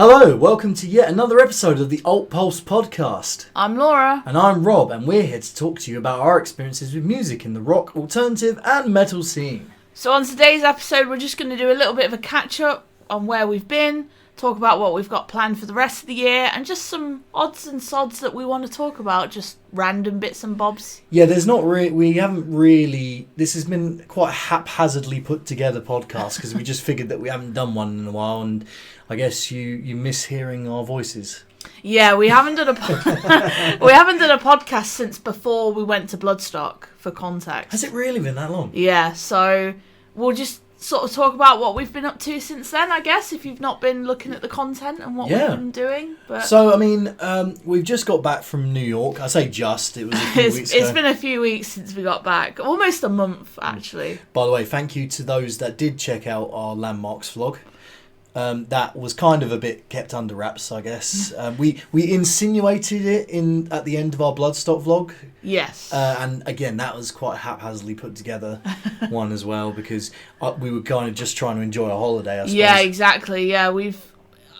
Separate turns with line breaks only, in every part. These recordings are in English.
Hello, welcome to yet another episode of the Alt Pulse podcast.
I'm Laura.
And I'm Rob, and we're here to talk to you about our experiences with music in the rock, alternative and metal scene.
So on today's episode, we're just going to do a little bit of a catch-up on where we've been, talk about what we've got planned for the rest of the year, and just some odds and sods that we want to talk about, just random bits and bobs.
Yeah, we haven't really, this has been quite a haphazardly put together podcast, because we just figured that we haven't done one in a while, and I guess you miss hearing our voices.
Yeah, we haven't done a podcast since before we went to Bloodstock, for context.
Has it really been that long?
Yeah, so we'll just sort of talk about what we've been up to since then, I guess, if you've not been looking at the content and what we've been doing. But
so, I mean, we've just got back from New York. I say just, it was a few weeks ago.
It's been a few weeks since we got back. Almost a month, actually.
By the way, thank you to those that did check out our Landmarks vlog. That was kind of a bit kept under wraps, I guess. We insinuated it at the end of our Bloodstock vlog.
Yes.
And again, that was quite a haphazardly put together one as well, because we were kind of just trying to enjoy a holiday, I suppose.
Yeah, exactly. Yeah,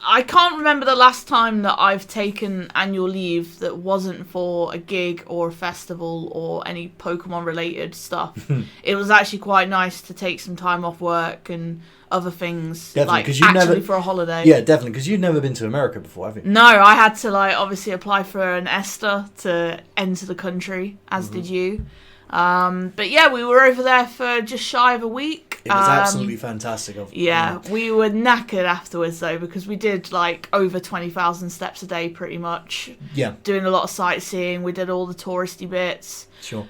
I can't remember the last time that I've taken annual leave that wasn't for a gig or a festival or any Pokemon related stuff. It was actually quite nice to take some time off work and other things, for a holiday.
Yeah, definitely, because you've never been to America before, have you?
No, I had to obviously apply for an ESTA to enter the country, as did you. But yeah, we were over there for just shy of a week.
It was absolutely fantastic.
We were knackered afterwards though, because we did over 20,000 steps a day pretty much. Yeah. Doing a lot of sightseeing. We did all the touristy bits.
Sure.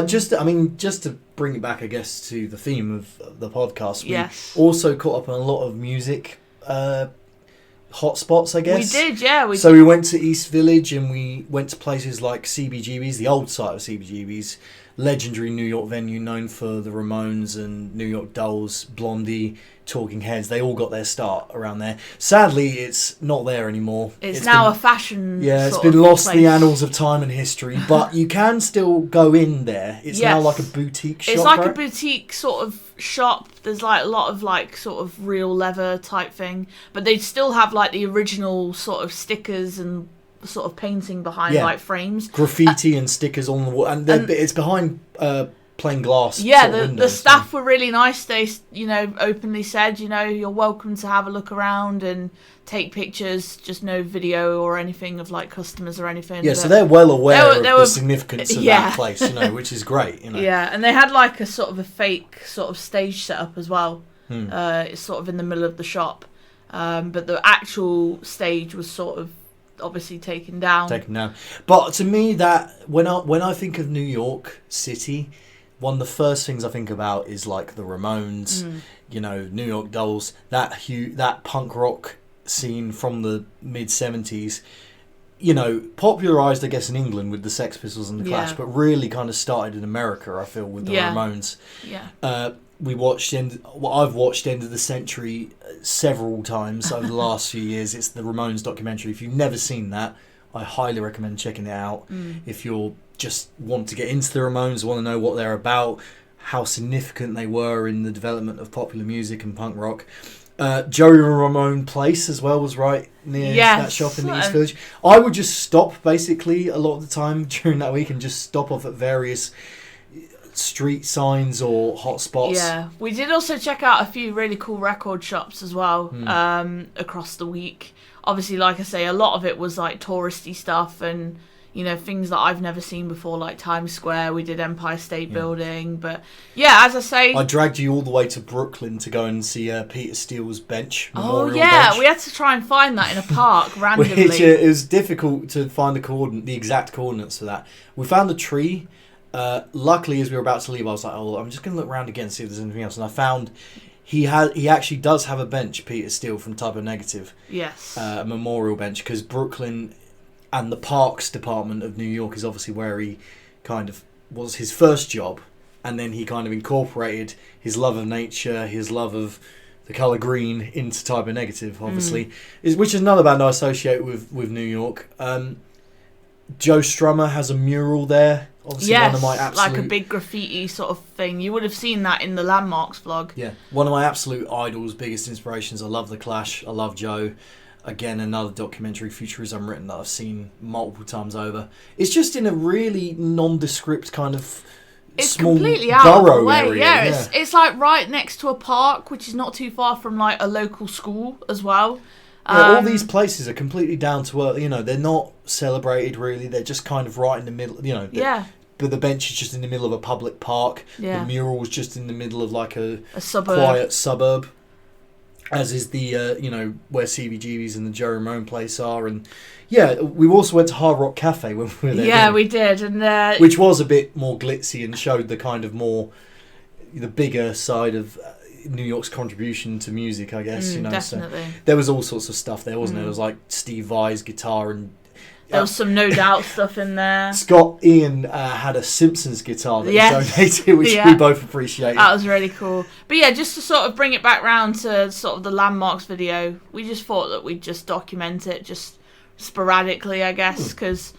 Just to bring it back, I guess, to the theme of the podcast, we also caught up on a lot of music hotspots, I guess.
We did, yeah.
So we went to East Village and we went to places like CBGB's, the old site of CBGB's, legendary New York venue known for the Ramones and New York Dolls, Blondie, Talking Heads. They all got their start around there. Sadly, it's not there anymore.
It's now a fashion.
Yeah, it's been lost in the annals of time and history, but you can still go in there. It's now like a boutique shop.
It's like a boutique sort of shop. There's a lot of sort of real leather type thing, but they still have the original sort of stickers and sort of painting behind frames, graffiti
and stickers on the wall, and it's behind plain glass.
Yeah, the staff were really nice. They openly said you're welcome to have a look around and take pictures, just no video or anything of customers or anything.
Yeah, so they're well aware of the significance of that place, which is great.
Yeah, and they had a sort of a fake sort of stage set up as well. It's sort of in the middle of the shop, but the actual stage was sort of obviously taken down.
But to me, that when I think of New York City, one of the first things I think about is the Ramones, New York Dolls, that punk rock scene from the mid 70s, popularised I guess in England with the Sex Pistols and the Clash, but really kind of started in America, I feel, with the Ramones. I've watched End of the Century several times over the last few years. It's the Ramones documentary. If you've never seen that, I highly recommend checking it out. If you just want to get into the Ramones, want to know what they're about, how significant they were in the development of popular music and punk rock. Joey Ramone Place as well was right near that shop in the East Village. I would just stop basically a lot of the time during that week and just stop off at various street signs or hot spots.
Yeah, we did also check out a few really cool record shops as well across the week. Obviously, like I say, a lot of it was touristy stuff and things that I've never seen before, like Times Square. We did Empire State Building, but as I say,
I dragged you all the way to Brooklyn to go and see Peter Steele's bench.
Memorial bench. We had to try and find that in a park randomly.
Which, it was difficult to find the exact coordinates for that. We found a tree. Luckily, as we were about to leave, I was like, I'm just going to look around again and see if there's anything else. And I found he actually does have a bench, Peter Steele from Type O Negative.
Yes.
A memorial bench, because Brooklyn and the Parks Department of New York is obviously where he kind of was his first job. And then he kind of incorporated his love of nature, his love of the colour green into Type O Negative, obviously. Which is another band I associate with New York. Joe Strummer has a mural there. Obviously, one of my absolute,
like a big graffiti sort of thing. You would have seen that in the Landmarks vlog.
Yeah, one of my absolute idols, biggest inspirations. I love The Clash. I love Joe. Again, another documentary, Futurism Unwritten, that I've seen multiple times over. It's just in a really nondescript kind of small
completely out of the way.
area.
Yeah, it's like right next to a park, which is not too far from like a local school as well.
Yeah, all these places are completely down to earth. You know, they're not celebrated really. They're just kind of right in the middle. You know, But the bench is just in the middle of a public park. Yeah. The mural's just in the middle of like a
suburb.
Quiet suburb. As is the, where CBGB's and the Joe Ramone place are. And, yeah, we also went to Hard Rock Cafe when we were there.
Yeah, we did. And
which was a bit more glitzy and showed the kind of the bigger side of New York's contribution to music, I guess.
Definitely.
So there was all sorts of stuff there, wasn't there? There was, like, Steve Vai's guitar and...
There was some No Doubt stuff in there.
Scott Ian had a Simpsons guitar that he donated, which we both appreciated.
That was really cool. But yeah, just to sort of bring it back round to sort of the Landmarks video, we just thought that we'd just document it just sporadically, I guess, because,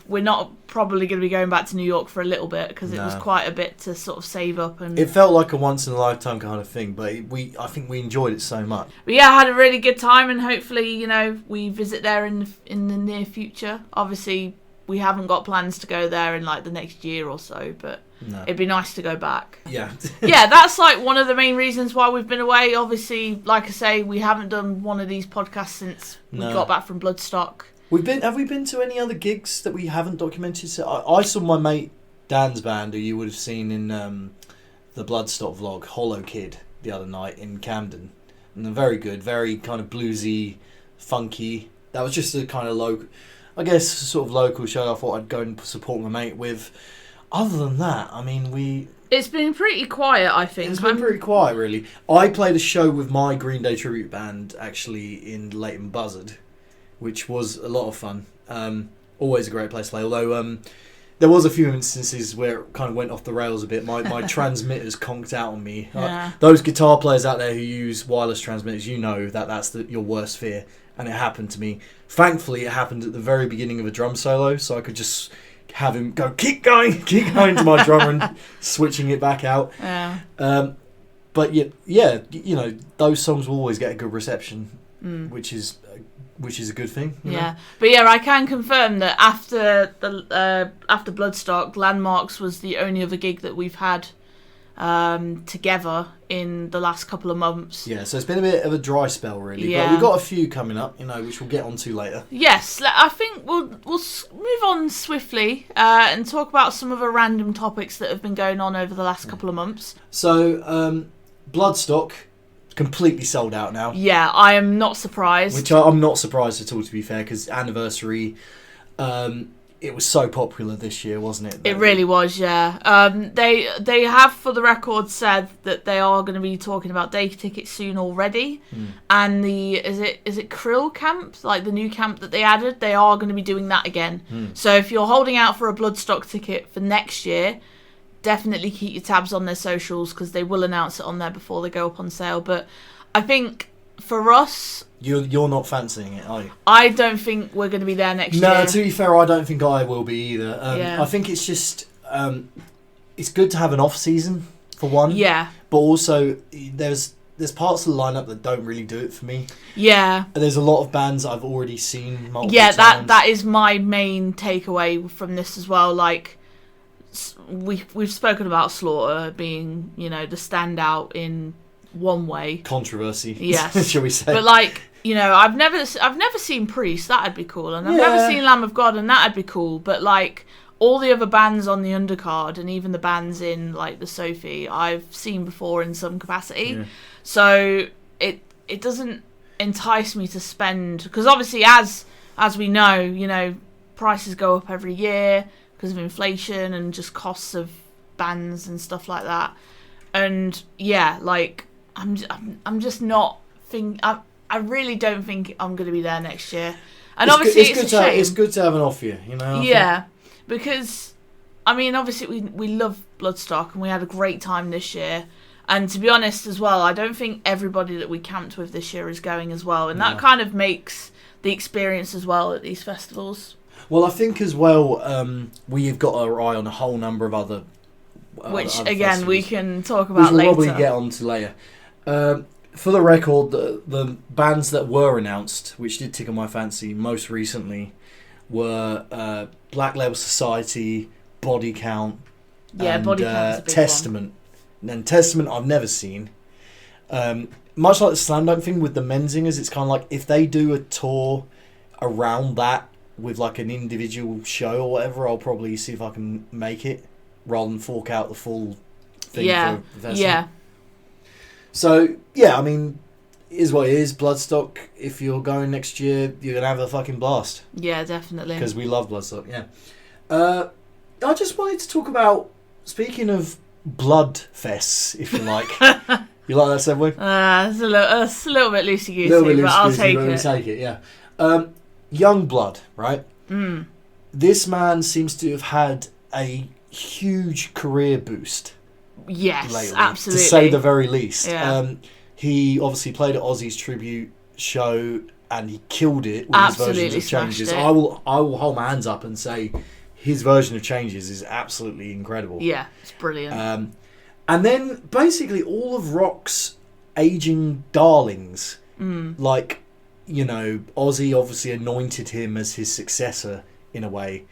we're not probably going to be going back to New York for a little bit because it was quite a bit to sort of save up. And
it felt like a once-in-a-lifetime kind of thing, but I think we enjoyed it so much.
But yeah, I had a really good time, and hopefully, we visit there in the near future. Obviously, we haven't got plans to go there in like the next year or so, but it'd be nice to go back.
Yeah.
Yeah, that's like one of the main reasons why we've been away. Obviously, like I say, we haven't done one of these podcasts since we got back from Bloodstock.
Have we been to any other gigs that we haven't documented? So I saw my mate Dan's band, who you would have seen in the Bloodstock vlog, Hollow Kid, the other night in Camden. And they're very good, very kind of bluesy, funky. That was just a kind of local, I guess, sort of local show I thought I'd go and support my mate with. Other than that, I mean,
it's been pretty quiet, I think.
It's been pretty quiet, really. I played a show with my Green Day tribute band, actually, in Leighton Buzzard, which was a lot of fun. Always a great place to play, although there was a few instances where it kind of went off the rails a bit. My transmitters conked out on me.
Yeah.
Those guitar players out there who use wireless transmitters, that's your worst fear. And it happened to me. Thankfully, it happened at the very beginning of a drum solo, so I could just have him go, keep going to my drummer and switching it back out.
Yeah.
But yeah, those songs will always get a good reception, which is a good thing.
Yeah, but yeah, I can confirm that after Bloodstock, Landmarks was the only other gig that we've had together in the last couple of months.
Yeah, so it's been a bit of a dry spell, really. Yeah. But we've got a few coming up, which we'll get onto later.
Yes, I think we'll move on swiftly and talk about some of the random topics that have been going on over the last couple of months.
So, Bloodstock, completely sold out now.
Yeah, I am not surprised.
Which I'm not surprised at all, to be fair, because Anniversary, it was so popular this year, wasn't it?
It really was, yeah. They have, for the record, said that they are going to be talking about day tickets soon already. And is it Krill Camp, like the new camp that they added, they are going to be doing that again. So if you're holding out for a Bloodstock ticket for next year, definitely keep your tabs on their socials, because they will announce it on there before they go up on sale. But I think for us,
you're not fancying it, are you?
I don't think we're going to be there next year.
No, to be fair, I don't think I will be either. I think it's just it's good to have an off season for one.
Yeah.
But also there's parts of the lineup that don't really do it for me.
Yeah.
There's a lot of bands I've already seen multiple times.
that is my main takeaway from this as well. Like, we've spoken about Slaughter being, the standout in one way.
Controversy.
Yes.
Shall we say?
But like, I've never seen Priest, that'd be cool, and I've never seen Lamb of God, and that'd be cool. But like all the other bands on the undercard, and even the bands in like the Sophie, I've seen before in some capacity. Yeah. So it doesn't entice me to spend, because obviously as we know, prices go up every year because of inflation and just costs of bands and stuff like that. And yeah, like I'm just not I really don't think I'm going to be there next year. And obviously it's a shame.
It's good to have an off year,
Yeah, because obviously we love Bloodstock and we had a great time this year. And to be honest as well, I don't think everybody that we camped with this year is going as well. And that kind of makes the experience as well at these festivals.
Well, I think as well, we've got our eye on a whole number of other
which, again, festivals, we can talk about later.
Which we'll probably get on to later. for the record, the bands that were announced, which did tickle my fancy most recently, were Black Label Society, Body Count, and
Body Count's a big
Testament.
one.
And Testament I've never seen. Much like the Slam Dunk thing with the Menzingers, it's kind of like if they do a tour around that with like an individual show or whatever, I'll probably see if I can make it rather than fork out the full thing for the festival.
Yeah.
So, yeah, I mean, it is what it is. Bloodstock, if you're going next year, you're going to have a fucking blast.
Yeah, definitely.
Because we love Bloodstock, yeah. I just wanted to talk about, speaking of blood fests, if you like. You like that, Sedway?
It's a little bit loosey-goosey, but I'll take it.
Take it, yeah. Young Blood, right?
Mm.
This man seems to have had a huge career boost.
Yes,
lately,
absolutely.
to say the very least.
Yeah.
He obviously played at Ozzy's tribute show and he killed it with
Absolutely
his versions of Changes.
smashed it.
I will hold my hands up and say his version of Changes is absolutely incredible.
Yeah, it's brilliant.
And then basically all of rock's aging darlings, like, you know, Ozzy obviously anointed him as his successor in a way.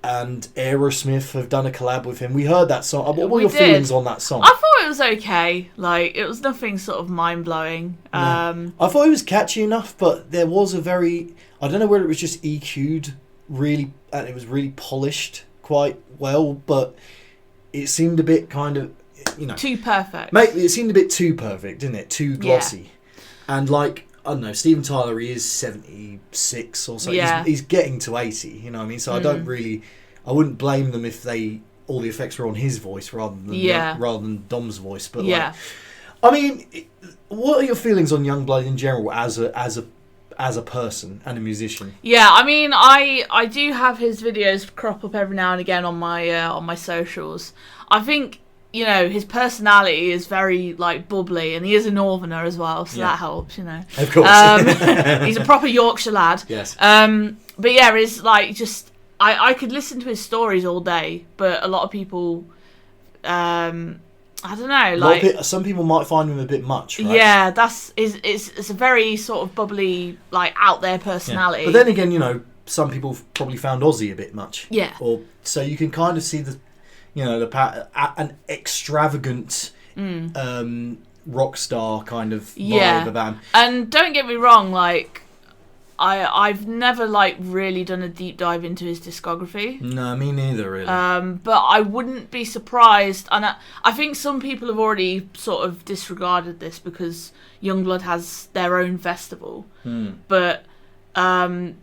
And Aerosmith have done a collab with him. We heard that song. What were your feelings on that song?
I thought it was okay. Like, it was nothing sort of mind-blowing.
I thought it was catchy enough, but there was a very... I don't know whether it was just EQ'd really, and it was really polished quite well, but it seemed a bit kind of, you know...
Too perfect.
Mate, it seemed a bit too perfect, didn't it? Too glossy. Yeah. And, like, I don't know, Steven Tyler, he is 76 or so.
Yeah.
He's getting to 80, you know what I mean? So I don't really... I wouldn't blame them if all the effects were on his voice rather than Dom's voice. But like, I mean, what are your feelings on Youngblood in general as a person and a musician?
Yeah, I mean, I do have his videos crop up every now and again on my socials. I think, you know, his personality is very, like, bubbly, and he is a northerner as well, so that helps, you know.
Of course.
He's a proper Yorkshire lad.
Yes.
But yeah, it's like just... I could listen to his stories all day, but a lot of people, I don't know, like...
some people might find him a bit much, right?
Yeah, it's a very sort of bubbly, like, out there personality.
Yeah. But then again, you know, some people probably found Ozzy a bit much.
Yeah.
So you can kind of see an extravagant rock star kind of vibe about him.
And don't get me wrong, like... I've never, like, really done a deep dive into his discography.
No, me neither, really.
But I wouldn't be surprised, and I think some people have already sort of disregarded this because Youngblood has their own festival. But I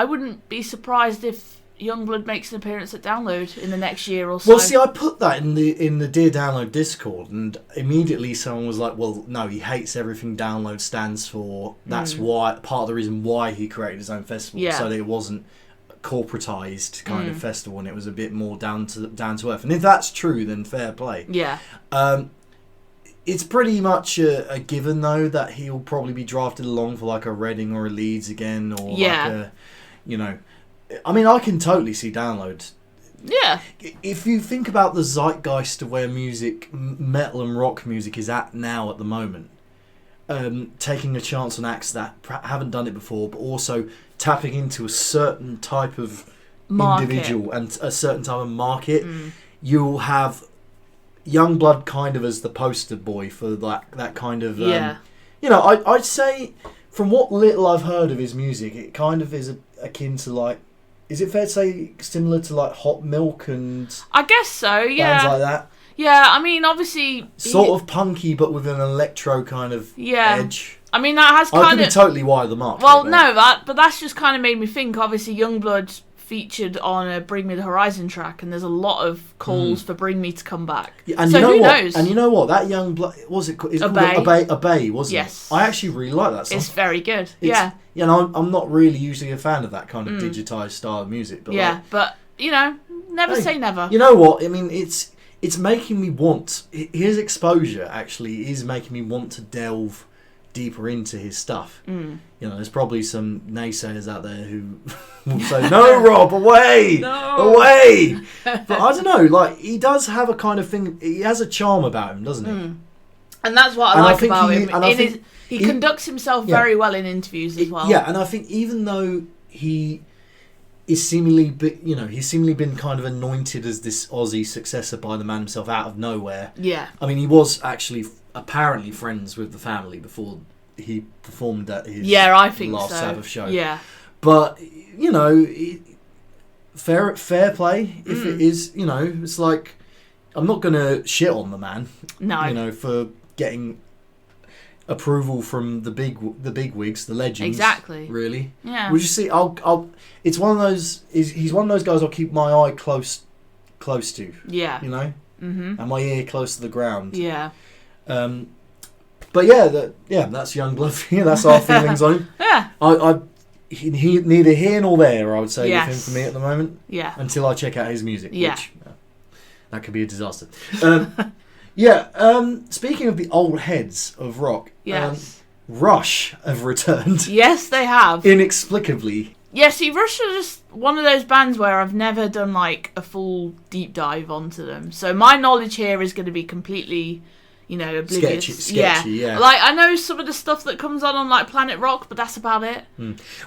wouldn't be surprised if Youngblood makes an appearance at Download in the next year or so.
Well, see, I put that in the Dear Download Discord, and immediately someone was like, "Well, no, he hates everything Download stands for. That's why part of the reason why he created his own festival, so that it wasn't corporatized kind of festival, and it was a bit more down to earth. And if that's true, then fair play.
Yeah.
It's pretty much a given though that he'll probably be drafted along for like a Reading or a Leeds again, or like a, you know. I mean, I can totally see Download.
Yeah.
If you think about the zeitgeist of where music, metal and rock music is at now at the moment, taking a chance on acts that haven't done it before, but also tapping into a certain type of individual and a certain type of market, you'll have Youngblood kind of as the poster boy for that kind of... you know, I'd say, from what little I've heard of his music, it kind of is akin to like... Is it fair to say similar to like Hot Milk and...
I guess so, yeah.
Bands like that?
Yeah, I mean, obviously...
Sort of punky, but with an electro kind of edge.
I mean, that has kind of...
I could be totally wide of the mark.
Well, no, but that's just kind of made me think, obviously, Youngblood featured on a Bring Me the Horizon track, and there's a lot of calls for Bring Me to come back.
Yeah, and
so
you know
who
what?
knows?
And you know what? That Youngblood... It's called Obey, wasn't it?
Yes.
I actually really like that song.
It's very good, yeah.
You know, I'm not really usually a fan of that kind of digitised style of music. But
but, you know, never say never.
You know what? I mean, it's making me want... His exposure, actually, is making me want to delve deeper into his stuff. You know, there's probably some naysayers out there who will say, "No, Rob, away, away." But I don't know. Like, he does have a kind of thing. He has a charm about him, doesn't he?
And that's what I like about him. He conducts himself very well in interviews as well.
Yeah, and I think even though he is seemingly been kind of anointed as this Aussie successor by the man himself out of nowhere.
Yeah.
I mean, he was actually apparently friends with the family before he performed at his last Sabbath show.
Yeah.
But, fair play if it is, it's like, I'm not going to shit on the man.
No.
For getting approval from the big wigs, the legends.
Exactly.
Really.
Yeah.
We'll just see. It's one of those. He's one of those guys I'll keep my eye close to.
Yeah.
And my ear close to the ground.
Yeah.
But that's Youngblood. That's our feelings on him.
Yeah.
He neither here nor there, I would say,
yes.
with him for me at the moment.
Yeah.
Until I check out his music.
Yeah.
Which, that could be a disaster. Speaking of the old heads of rock,
yes.
Rush have returned.
Yes, they have.
Inexplicably.
Yeah, see, Rush are just one of those bands where I've never done, like, a full deep dive onto them. So my knowledge here is going to be completely, oblivious.
Sketchy, yeah.
Like, I know some of the stuff that comes on like, Planet Rock, but that's about it.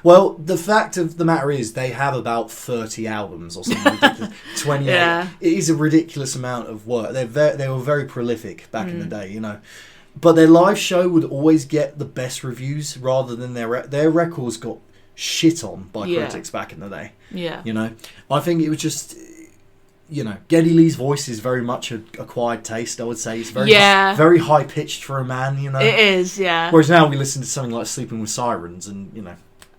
Well, the fact of the matter is they have about 30 albums or something ridiculous. 28.
Yeah.
It is a ridiculous amount of work. They were very prolific back in the day, But their live show would always get the best reviews rather than their records got shit on by critics back in the day.
Yeah.
I think it was just... Geddy Lee's voice is very much an acquired taste, I would say. It's very very high-pitched for a man,
It is, yeah.
Whereas now we listen to something like Sleeping with Sirens and,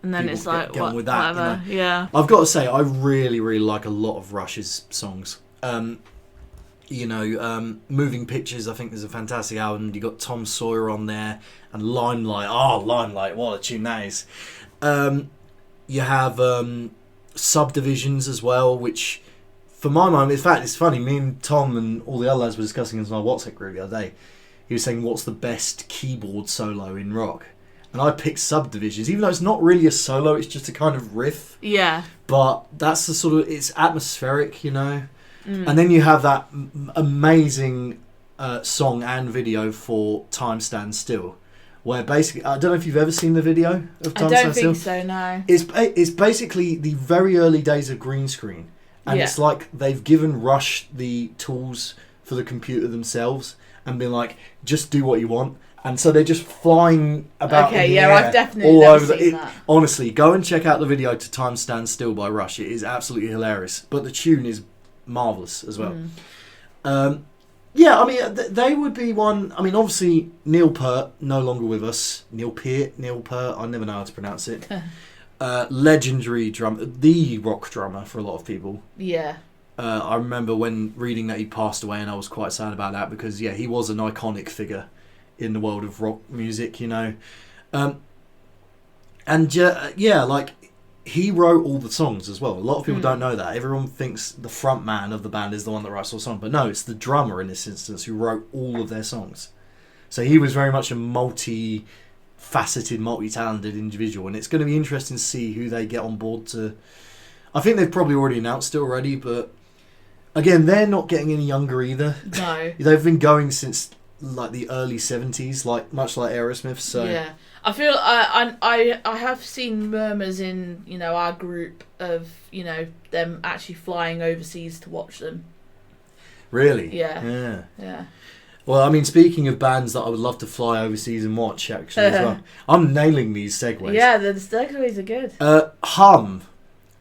and then it's like,
get on with that,
whatever, yeah.
I've got to say, I really, really like a lot of Rush's songs. Moving Pictures, I think is a fantastic album. You got Tom Sawyer on there and Limelight. Oh, Limelight, what a tune that is. You have Subdivisions as well, which... For my mind, in fact, it's funny. Me and Tom and all the other lads were discussing in my WhatsApp group the other day. He was saying, "What's the best keyboard solo in rock?" And I picked Subdivisions, even though it's not really a solo; it's just a kind of riff.
Yeah.
But that's the sort of it's atmospheric, And then you have that amazing song and video for "Time Stands Still," where basically I don't know if you've ever seen the video of "Time Stands Still."
I don't think so. No.
It's basically the very early days of green screen. And it's like they've given Rush the tools for the computer themselves and been like, just do what you want. And so they're just flying about in the air
I've definitely
all
never
over
seen that.
Honestly, go and check out the video to Time Stands Still by Rush. It is absolutely hilarious. But the tune is marvellous as well. They would be one... I mean, obviously, Neil Peart, no longer with us. Neil Peart, I never know how to pronounce it. Legendary drummer, the rock drummer for a lot of people.
Yeah.
I remember when reading that he passed away, and I was quite sad about that because he was an iconic figure in the world of rock music, he wrote all the songs as well. A lot of people don't know that. Everyone thinks the front man of the band is the one that writes all the songs, but no, it's the drummer in this instance who wrote all of their songs. So he was very much a multi-faceted, multi-talented individual, and it's going to be interesting to see who they get on board to... I think they've probably already announced it already, but again, they're not getting any younger either.
No.
They've been going since like the early 70s, much like Aerosmith, so...
Yeah. I feel I have seen murmurs in, our group of, them actually flying overseas to watch them.
Really?
Yeah.
Well, I mean, speaking of bands that I would love to fly overseas and watch, actually, as well. I'm nailing these segues.
Yeah, the segues are good.
Hum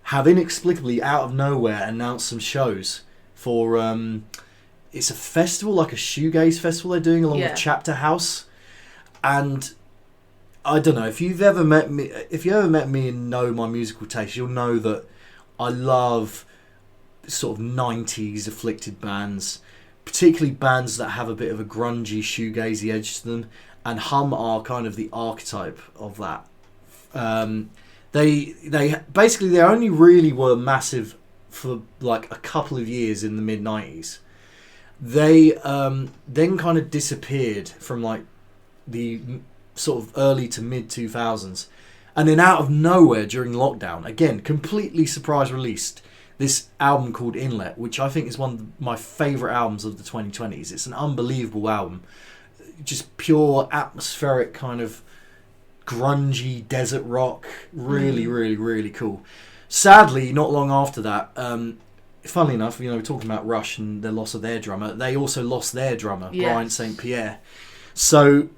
have inexplicably, out of nowhere, announced some shows for... it's a festival, like a shoegaze festival they're doing along with Chapter House. And I don't know, if you've ever met me and know my musical taste, you'll know that I love sort of 90s afflicted bands, particularly bands that have a bit of a grungy, shoegazy edge to them, and Hum are kind of the archetype of that. They only really were massive for like a couple of years in the mid-90s. They then kind of disappeared from like the sort of early to mid-2000s, and then out of nowhere during lockdown, again, completely surprise released this album called Inlet, which I think is one of my favourite albums of the 2020s. It's an unbelievable album. just pure atmospheric kind of grungy desert rock. Really, really, really cool. Sadly, not long after that, funnily enough, we're talking about Rush and the loss of their drummer. They also lost their drummer, Brian St. Pierre. So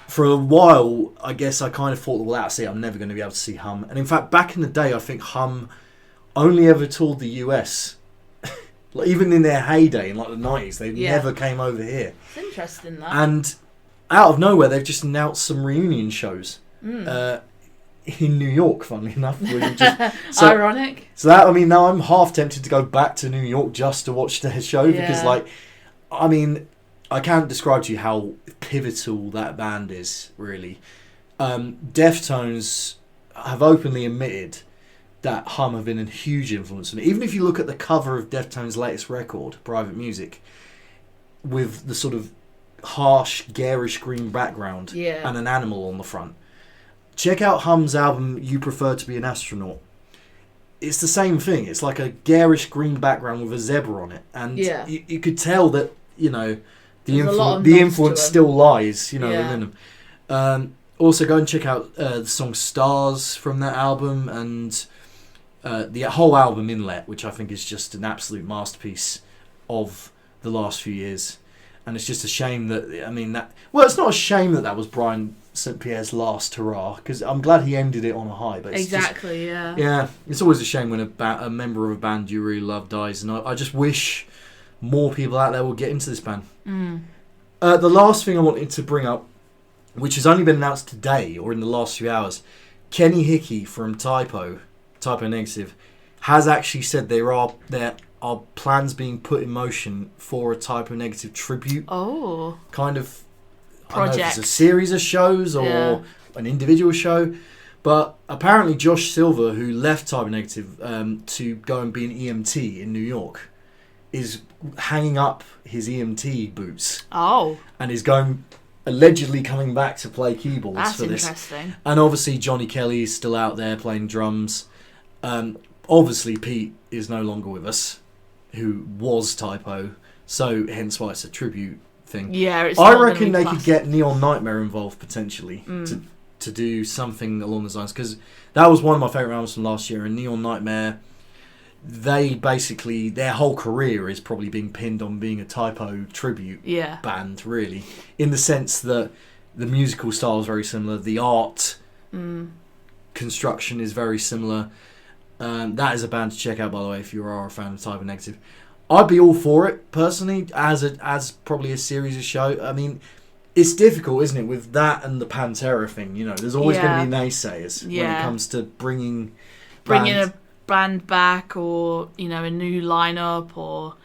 for a while, I guess I kind of thought, well, that's it. I'm never going to be able to see Hum. And in fact, back in the day, I think Hum only ever toured the US. Like, even in their heyday in like the 90s, they never came over here.
It's interesting, that.
And out of nowhere, they've just announced some reunion shows in New York, funnily enough.
Ironic.
So that, now I'm half tempted to go back to New York just to watch their show because, I can't describe to you how pivotal that band is, really. Deftones have openly admitted that Hum have been a huge influence on it. Even if you look at the cover of Deftones' latest record, Private Music, with the sort of harsh, garish green background and an animal on the front. Check out Hum's album, You Prefer to Be an Astronaut. It's the same thing. It's like a garish green background with a zebra on it. And you could tell that, the influence still lies, within them. Also, go and check out the song Stars from that album, and the whole album Inlet, which I think is just an absolute masterpiece of the last few years. And it's just a shame that, it's not a shame that was Brian St. Pierre's last hurrah, because I'm glad he ended it on a high. But it's Yeah, it's always a shame when a member of a band you really love dies, and I just wish more people out there will get into this band. The last thing I wanted to bring up, which has only been announced today or in the last few hours, Kenny Hickey from Typo Negative, has actually said there are plans being put in motion for a Typo Negative tribute.
Oh.
Kind of
project.
I don't know if it's a series of shows or an individual show. But apparently Josh Silver, who left Typo Negative to go and be an EMT in New York, is hanging up his EMT boots.
Oh.
And is allegedly coming back to play keyboards for this.
That's interesting.
And obviously Johnny Kelly is still out there playing drums. Obviously Pete is no longer with us, who was Typo, so hence why it's a tribute thing.
Yeah,
I reckon they could get Neon Nightmare involved potentially to do something along those lines, because that was one of my favourite albums from last year, and Neon Nightmare, they basically, their whole career is probably being pinned on being a Typo tribute band, really, in the sense that the musical style is very similar, the art construction is very similar. That is a band to check out, by the way, if you are a fan of Typo Negative. I'd be all for it, personally, as probably a series of show. It's difficult, isn't it, with that and the Pantera thing, there's always going to be naysayers when it comes to bringing
a band back, or, a new lineup, or,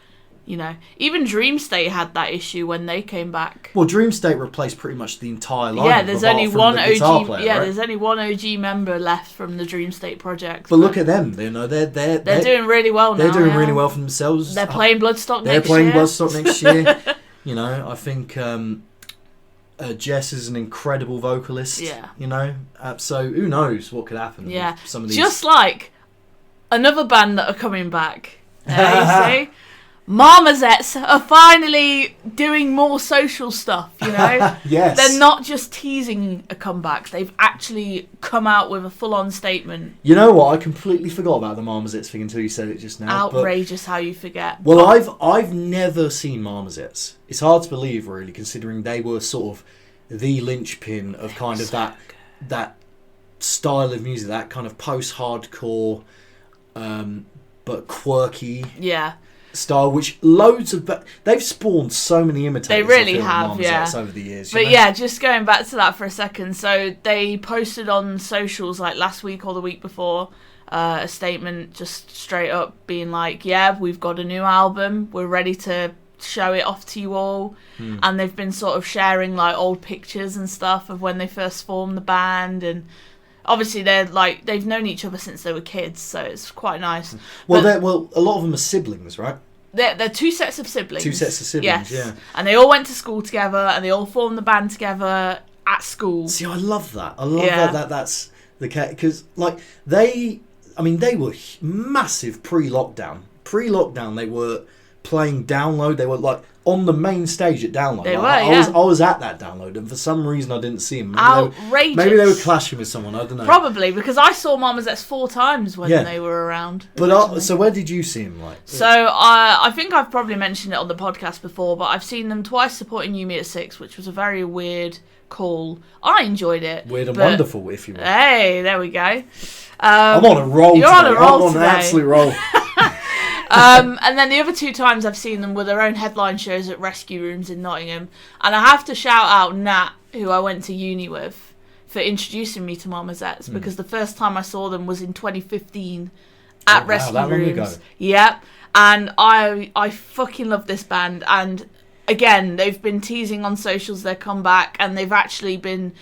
even Dream State had that issue when they came back.
Well, Dream State replaced pretty much the entire lineup.
Yeah, there's only one OG.
Player, right?
There's only one OG member left from the Dream State project.
But look at them. They're
doing really well now.
They're doing really well for themselves.
They're playing Bloodstock next year.
They're playing Bloodstock next year. I think Jess is an incredible vocalist.
Yeah.
So who knows what could happen with some of these.
Just like another band that are coming back. You see? Marmozets are finally doing more social stuff,
Yes.
They're not just teasing a comeback. They've actually come out with a full-on statement.
You know what? I completely forgot about the Marmozets thing until you said it just now.
Outrageous how you forget.
Well, I've never seen Marmozets. It's hard to believe, really, considering they were sort of the linchpin of kind of that style of music, that kind of post-hardcore, but quirky.
Yeah.
Style, which they've spawned so many imitators.
They really have,
over the years.
But just going back to that for a second. So they posted on socials like last week or the week before a statement, just straight up being like, we've got a new album, we're ready to show it off to you all. And they've been sort of sharing like old pictures and stuff of when they first formed the band, and obviously they've known each other since they were kids, so it's quite nice.
Well, a lot of them are siblings, right?
They're two sets of siblings.
Yes. Yeah.
And they all went to school together, and they all formed the band together at school.
See, I love that. I love that that's the case, because they were massive pre-lockdown. Pre-lockdown, they were playing Download. They were like on the main stage at Download.
They
like,
were,
I was at that Download, and for some reason I didn't see them.
Outrageous.
Maybe they were clashing with someone. I don't know.
Probably because I saw Marmozets 4 times when they were around.
But so where did you see them? Like,
so I think I've probably mentioned it on the podcast before, but I've seen them twice supporting Yumi at 6, which was a very weird call. I enjoyed it.
Weird and wonderful, if you will.
Hey, there we go.
I'm on a roll.
You're
today.
on a roll.
I'm on an absolute roll.
And then the other 2 times I've seen them were their own headline shows at Rescue Rooms in Nottingham. And I have to shout out Nat, who I went to uni with, for introducing me to Marmozets, because the first time I saw them was in 2015 at Rescue Rooms. Long ago. Yep. And I fucking love this band. And again, they've been teasing on socials their comeback, and they've actually been,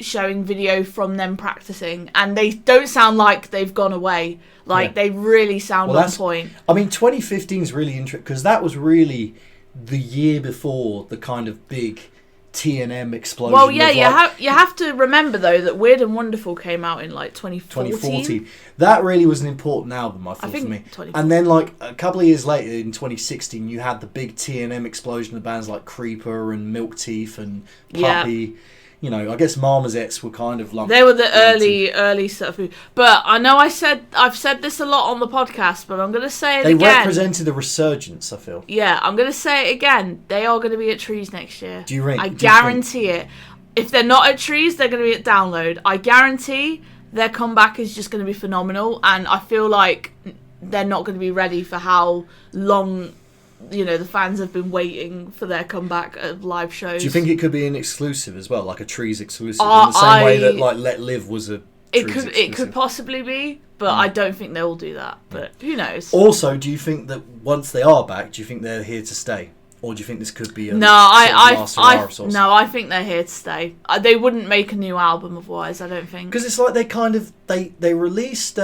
showing video from them practicing, and they don't sound like they've gone away. They really sound on point.
I mean, 2015 is really interesting because that was really the year before the kind of big T&M explosion.
Well, yeah, you have to remember though that Weird and Wonderful came out in 2014.
That really was an important album, I thought, for me. And then a couple of years later, in 2016, you had the big T&M explosion of bands like Creeper and Milk Teeth and Puppy. Yeah. I guess Marmozets were kind of lumped.
They were the early stuff. But I know I've said this a lot on the podcast, but I'm going to say it again.
They represented a resurgence, I feel.
Yeah, I'm going to say it again. They are going to be at Trees next year.
Do you think?
I guarantee it. If they're not at Trees, they're going to be at Download. I guarantee their comeback is just going to be phenomenal, and I feel like they're not going to be ready for how long the fans have been waiting for their comeback at live shows.
Do you think it could be an exclusive as well, like a Trees exclusive, in the same way that Let Live was a Trees exclusive?
It could possibly be, but I don't think they'll do that. But who knows?
Also, do you think that once they are back, do you think they're here to stay, or do you think this could be a
I think they're here to stay. They wouldn't make a new album otherwise. I don't think,
because it's like they kind of they released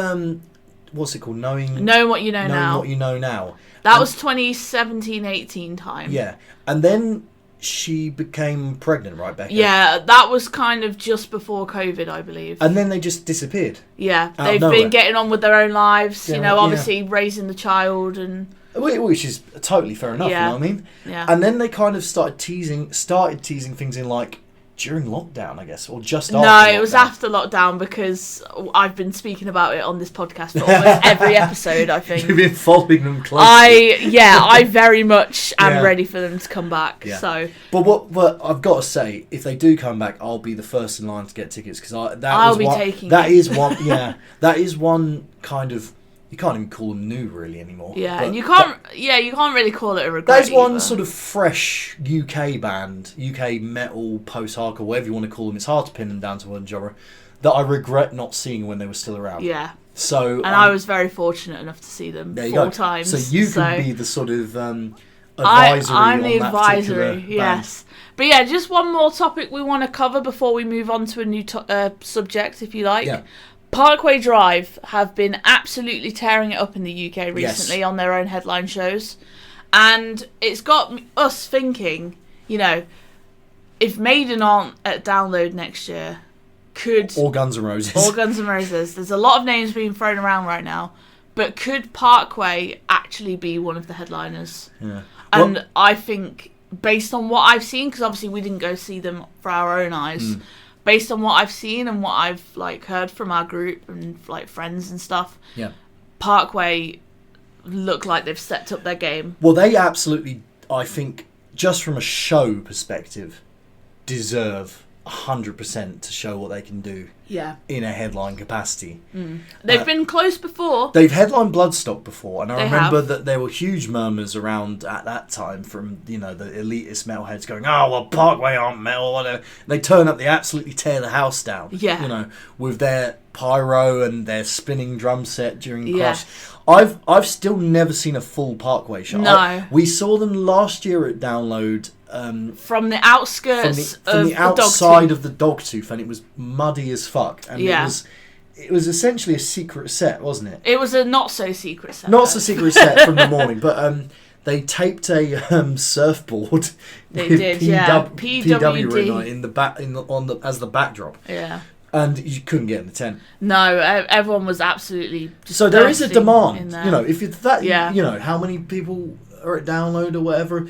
what's it called? Knowing
What You Know Now.
What You Know Now.
That was 2017-18 time.
Yeah. And then she became pregnant, right, Becca?
Yeah, that was kind of just before COVID, I believe.
And then they just disappeared.
Yeah, they've been getting on with their own lives, obviously raising the child and...
Which is totally fair enough, you know what I mean?
Yeah.
And then they kind of started teasing things in during lockdown, I guess, or just after lockdown.
No, it was after lockdown, because I've been speaking about it on this podcast for almost every episode, I think.
You've been following them closely.
I very much am ready for them to come back. Yeah. So,
but I've got to say, if they do come back, I'll be the first in line to get tickets, because that is one kind of. You can't even call them new, really, anymore.
Yeah, and you can't really call it a regret.
There's one sort of fresh UK band, UK metal, post-hardcore, whatever you want to call them. It's hard to pin them down to one genre that I regret not seeing when they were still around.
Yeah.
So,
and I was very fortunate enough to see them 4 times.
So you can be the sort of advisory.
I'm the advisory, yes. But yeah, just one more topic we want to cover before we move on to a new subject, if you like. Yeah. Parkway Drive have been absolutely tearing it up in the UK recently on their own headline shows. And it's got us thinking, if Maiden aren't at Download next year,
or Guns N' Roses.
Or Guns N' Roses. There's a lot of names being thrown around right now. But could Parkway actually be one of the headliners?
Yeah.
And I think, based on what I've seen, because obviously we didn't go see them for our own eyes... Based on what I've seen and what I've heard from our group and friends and stuff, Parkway look like they've stepped up their game.
Well, they absolutely, I think, just from a show perspective, deserve 100% to show what they can do.
Yeah.
In a headline capacity.
They've been close before.
They've headlined Bloodstock before, and I remember that there were huge murmurs around at that time from, the elitist metalheads going, "Oh, well, Parkway aren't metal," whatever. They turn up, they absolutely tear the house down.
Yeah.
With their pyro and their spinning drum set during the crash. I've still never seen a full Parkway show.
No.
We saw them last year at Download.
From the outskirts
from the outside of the Dogtooth, and it was muddy as fuck. And it was essentially a secret set, wasn't it?
It was a not so secret set.
Not so secret set from the morning, but they taped a surfboard.
They did,
PW written on it as the backdrop.
Yeah.
And you couldn't get in the tent.
No, everyone was absolutely.
So there is a demand. If it's that, how many people are at Download or whatever,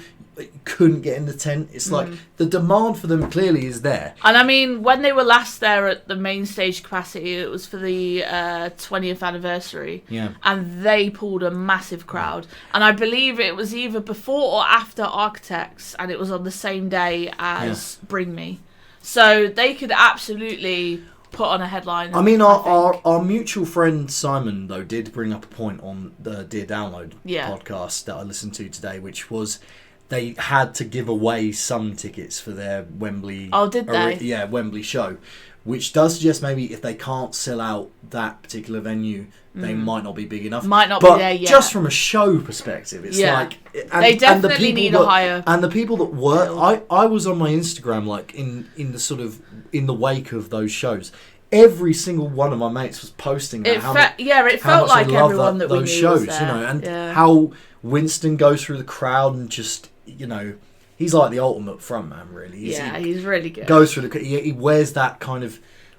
couldn't get in the tent. It's like the demand for them clearly is there.
And I mean, when they were last there at the main stage capacity, it was for the 20th anniversary.
Yeah.
And they pulled a massive crowd. And I believe it was either before or after Architects, and it was on the same day as Bring Me. So they could absolutely put on a headline.
I mean, our mutual friend Simon, though, did bring up a point on the Dear Download podcast that I listened to today, which was they had to give away some tickets for their Wembley.
Oh, did they?
Yeah, Wembley show, which does suggest maybe if they can't sell out that particular venue, they might not be big enough.
Might not
be
there yet.
Just from a show perspective, it's like... And,
they definitely need a higher...
And the people that were... I was on my Instagram, like, in the sort of... In the wake of those shows. Every single one of my mates was posting
it felt like everyone that we knew
shows,
was there.
and how Winston goes through the crowd and just, he's like the ultimate frontman, really.
He's really good.
Goes through the... He wears that kind of...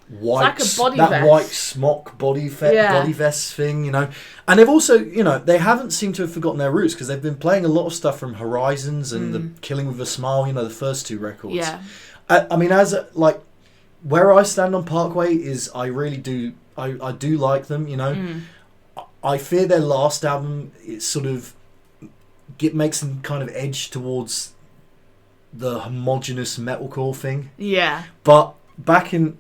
white smock body vest thing, and they've also, they haven't seemed to have forgotten their roots because they've been playing a lot of stuff from Horizons and the Killing with a Smile, the first two records.
Yeah.
I mean, where I stand on Parkway is I really do I do like them. I fear their last album it sort of makes them kind of edge towards the homogenous metalcore thing.
Yeah.
But back in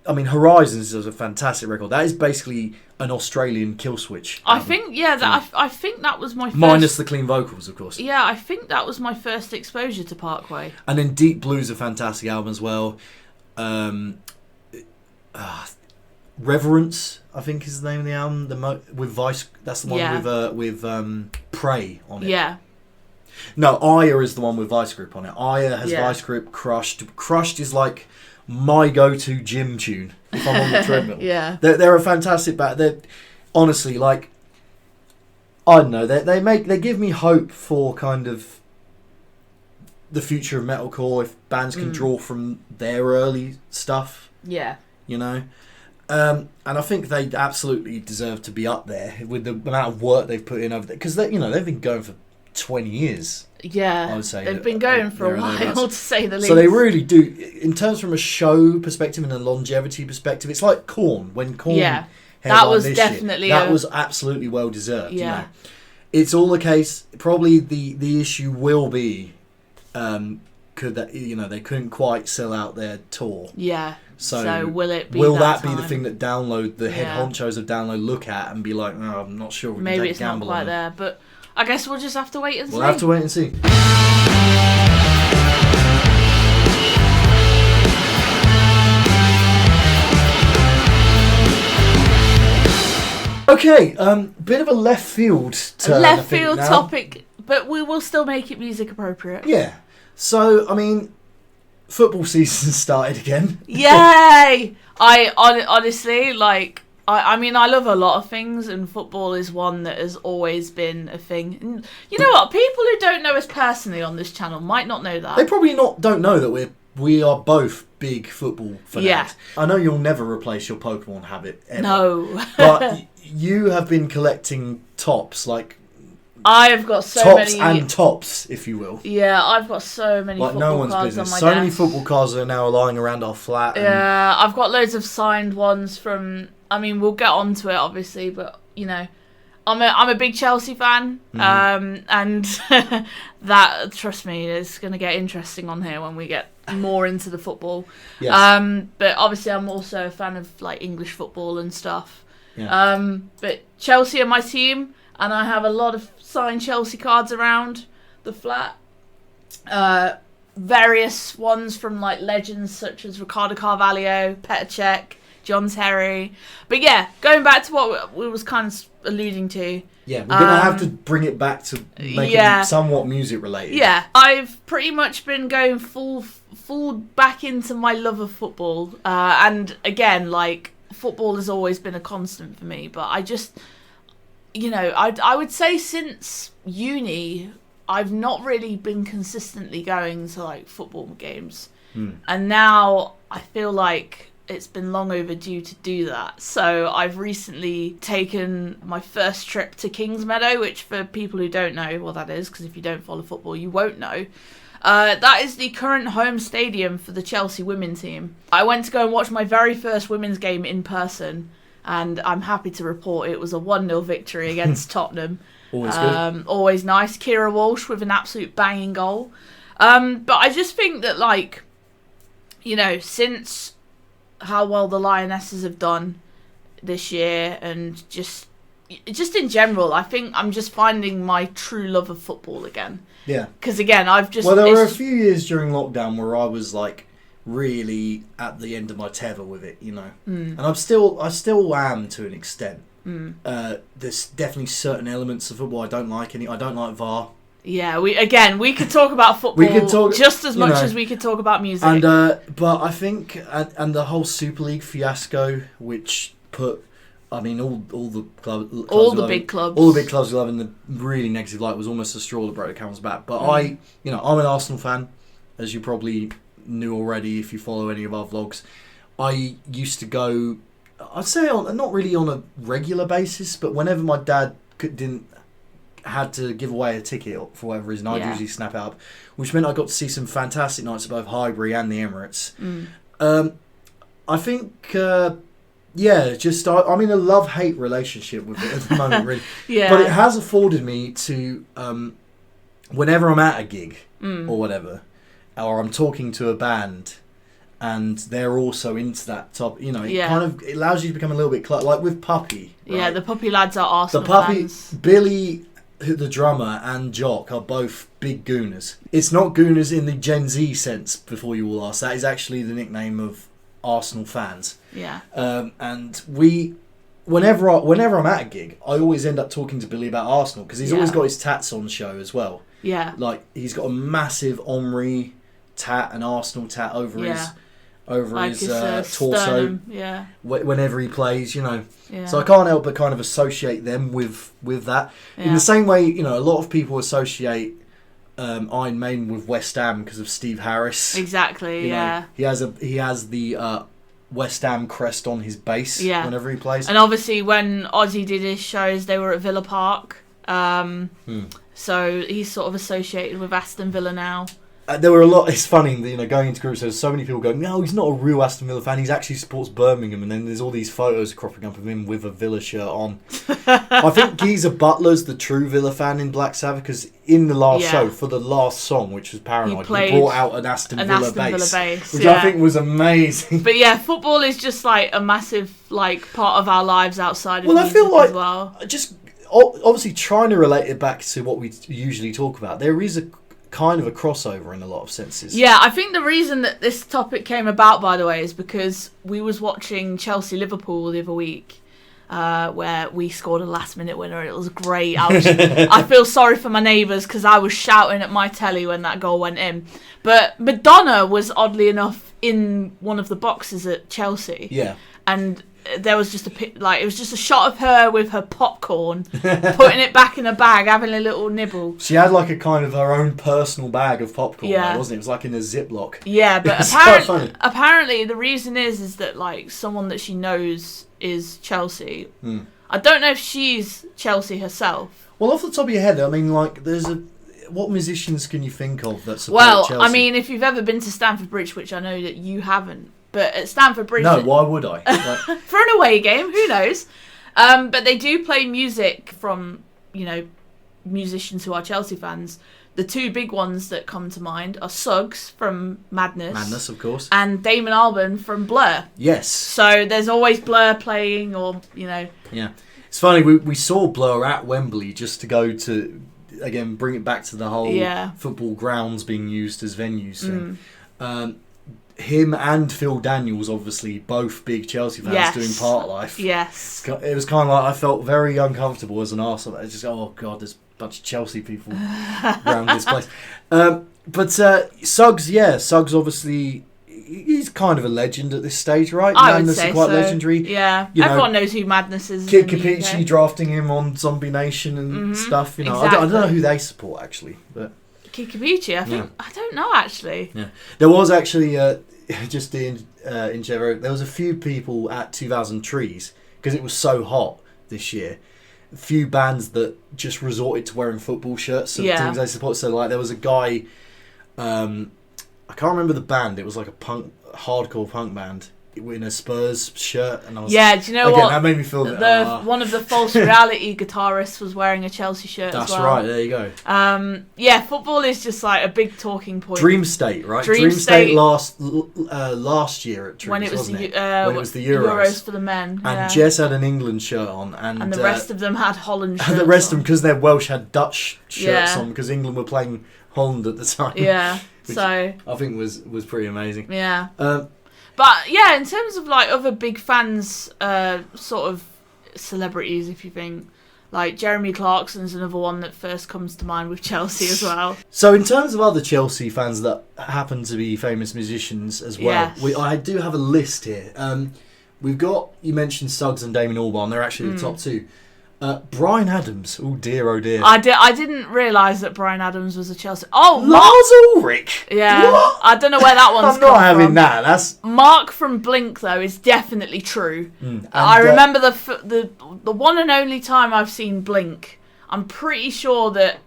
I mean, Horizons is a fantastic record. That is basically an Australian Killswitch album.
I think that was my first...
Minus the clean vocals, of course.
Yeah, I think that was my first exposure to Parkway.
And then Deep Blue's a fantastic album as well. Reverence, I think is the name of the album. With Vice, that's the one with Prey on it.
Yeah.
No, Aya is the one with Vice Grip on it. Aya has Vice Grip. Crushed is like my go-to gym tune if I'm on the treadmill.
Yeah,
they're a fantastic band. They're honestly like, I don't know. They give me hope for kind of the future of metalcore if bands can draw from their early stuff.
Yeah,
and I think they absolutely deserve to be up there with the amount of work they've put in over there because they've been going for 20 years.
Yeah,
I would say
they've been going for a while, to say the least.
So they really do, in terms from a show perspective and a longevity perspective. It's like Korn when Korn. Yeah,
that was definitely
that was absolutely well deserved. Yeah, it's all the case. Probably the issue will be, they couldn't quite sell out their tour.
Yeah. So will it be?
Will that be the thing that Download, the head honchos of Download, look at and be like, "No, I'm not sure."
Maybe it's not quite there, but. I guess we'll just have to wait and see.
We'll have to wait and see. Okay, bit of a left field turn.
Left field topic, but we will still make it music appropriate.
Yeah. So, I mean, football season started again.
Yay! Honestly, like... I mean, I love a lot of things, and football is one that has always been a thing. And you know what? People who don't know us personally on this channel might not know that.
They probably don't know that we are both big football fanatics. Yeah. I know you'll never replace your Pokemon habit ever.
No.
But you have been collecting tops, like...
I have got so
many...
many...
Tops and tops, if you will.
Yeah, I've got so many football cards on my desk.
So many football cards are now lying around our flat.
Yeah, I've got loads of signed ones from... I mean, we'll get on to it, obviously, but, I'm a big Chelsea fan, and that, trust me, is going to get interesting on here when we get more into the football. Yes. But obviously I'm also a fan of, like, English football and stuff. Yeah. But Chelsea are my team, and I have a lot of signed Chelsea cards around the flat. Various ones from, like, legends such as Ricardo Carvalho, Petr Cech, John Terry. But yeah, going back to what we was kind of alluding to.
Yeah, we're going to have to bring it back to make it somewhat music related.
Yeah, I've pretty much been going full back into my love of football. And again, like, football has always been a constant for me. But I just, I would say since uni, I've not really been consistently going to, like, football games. And now I feel like it's been long overdue to do that. So I've recently taken my first trip to Kingsmeadow, which for people who don't know what that is, because if you don't follow football, you won't know. That is the current home stadium for the Chelsea women's team. I went to go and watch my very first women's game in person, and I'm happy to report it was a 1-0 victory against Tottenham.
Always good.
Always nice. Kira Walsh with an absolute banging goal. But I just think that, like, you know, since how well the Lionesses have done this year, and just in general, I think I'm just finding my true love of football again.
Yeah.
Because again, I've just...
Well, there were a few years during lockdown where I was like really at the end of my tether with it, you know. And I still am to an extent. There's definitely certain elements of football I don't like. I don't like VAR.
Yeah, we could talk about football
we could talk,
just as much as we could talk about music.
And but I think and the whole Super League fiasco, which put, I mean, all the big clubs were in the really negative light, was almost a straw that broke the camel's back. But I'm an Arsenal fan, as you probably knew already if you follow any of our vlogs. I used to go, I'd say not really on a regular basis, but whenever my dad had to give away a ticket for whatever reason, I'd usually snap it up, which meant I got to see some fantastic nights at both Highbury and the Emirates. I think, I'm in a love-hate relationship with it at the moment, really. But it has afforded me to, whenever I'm at a gig or whatever, or I'm talking to a band, and they're also into that top, you know, it allows you to become a little bit like with Puppy. Right?
Yeah, the Puppy lads are Arsenal fans.
Billy, the drummer, and Jock are both big Gooners. It's not Gooners in the Gen Z sense, before you all ask. That is actually the nickname of Arsenal fans.
Yeah.
And whenever I'm at a gig, I always end up talking to Billy about Arsenal, because he's always got his tats on show as well.
Yeah.
Like, he's got a massive Omri tat, an Arsenal tat over his torso.
Sternum. Yeah.
Whenever he plays, you know.
Yeah.
So I can't help but kind of associate them with that. In the same way, you know, a lot of people associate Iron Maiden with West Ham because of Steve Harris.
Exactly.
You know, he has the West Ham crest on his bass whenever he plays.
And obviously, when Ozzy did his shows, they were at Villa Park. So he's sort of associated with Aston Villa now.
There were a lot. It's funny, you know, going into groups, there's so many people going, no, he's not a real Aston Villa fan. He actually supports Birmingham, and then there's all these photos cropping up of him with a Villa shirt on. I think Geezer Butler's the true Villa fan in Black Sabbath, because in the last show, for the last song, which was Paranoid, he brought out an Aston Villa bass, which I think was amazing.
But yeah, football is just like a massive part of our lives outside of music,
I feel like
as well.
Just obviously trying to relate it back to what we usually talk about. There is a kind of a crossover in a lot of senses.
Yeah, I think the reason that this topic came about, by the way, is because we was watching Chelsea-Liverpool the other week, where we scored a last-minute winner. It was great. I feel sorry for my neighbours because I was shouting at my telly when that goal went in. But Madonna was, oddly enough, in one of the boxes at Chelsea.
Yeah.
And there was just it was just a shot of her with her popcorn, putting it back in a bag, having a little nibble.
She had like a kind of her own personal bag of popcorn, wasn't it? It was like in a Ziploc.
Yeah, but apparently the reason is that like someone that she knows is Chelsea. I don't know if she's Chelsea herself.
Well, off the top of your head, I mean, like, what musicians can you think of that support Chelsea?
Well, I mean, if you've ever been to Stamford Bridge, which I know that you haven't, but at Stamford Bridge...
No, why would I?
For an away game, who knows? But they do play music from, you know, musicians who are Chelsea fans. The two big ones that come to mind are Suggs from Madness.
Madness, of course.
And Damon Albarn from Blur.
Yes.
So there's always Blur playing, or, you know...
Yeah. It's funny, we saw Blur at Wembley just to go to, again, bring it back to the whole football grounds being used as venues thing. Him and Phil Daniels, obviously, both big Chelsea fans doing Part Life.
Yes.
It was kind of like, I felt very uncomfortable as an Arsenal. It's just, oh God, there's a bunch of Chelsea people around this place. But Suggs obviously, he's kind of a legend at this stage, right?
Madness is
quite legendary.
Yeah, everyone knows who Madness is.
Kid Capici drafting him on Zombie Nation and stuff. You know, exactly. I don't know who they support actually, but
Kid Capici, I don't know actually.
Yeah, there was actually just in Chevrolet, there was a few people at 2000 Trees because it was so hot this year. A few bands that just resorted to wearing football shirts and things they support. So like there was a guy, I can't remember the band. It was like a hardcore punk band in a Spurs shirt, and I was
do you know what?
That made me feel
one of the False Reality guitarists was wearing a Chelsea shirt.
That's
as well.
right. There you go.
Football is just like a big talking point.
Dream State, right? Dream State last year at Trees,
when it was
wasn't
the,
it? When it was the Euros
for the men,
and Jess had an England shirt on, and
the rest of them had Holland shirts.
And the rest of them, because they're Welsh, had Dutch shirts on because England were playing Holland at the time.
Yeah,
which
so
I think was pretty amazing.
Yeah. But yeah, in terms of like other big fans, sort of celebrities, if you think, like Jeremy Clarkson's another one that first comes to mind with Chelsea as well.
So in terms of other Chelsea fans that happen to be famous musicians as well, I do have a list here. We've got, you mentioned Suggs and Damien Albarn, they're actually the top two. Bryan Adams, oh dear.
I didn't realise that Bryan Adams was a Chelsea. Oh,
Lars Ulrich.
Yeah, what? I don't know where that one's.
I'm not having that. That's
Mark from Blink though is definitely true. I remember the one and only time I've seen Blink. I'm pretty sure that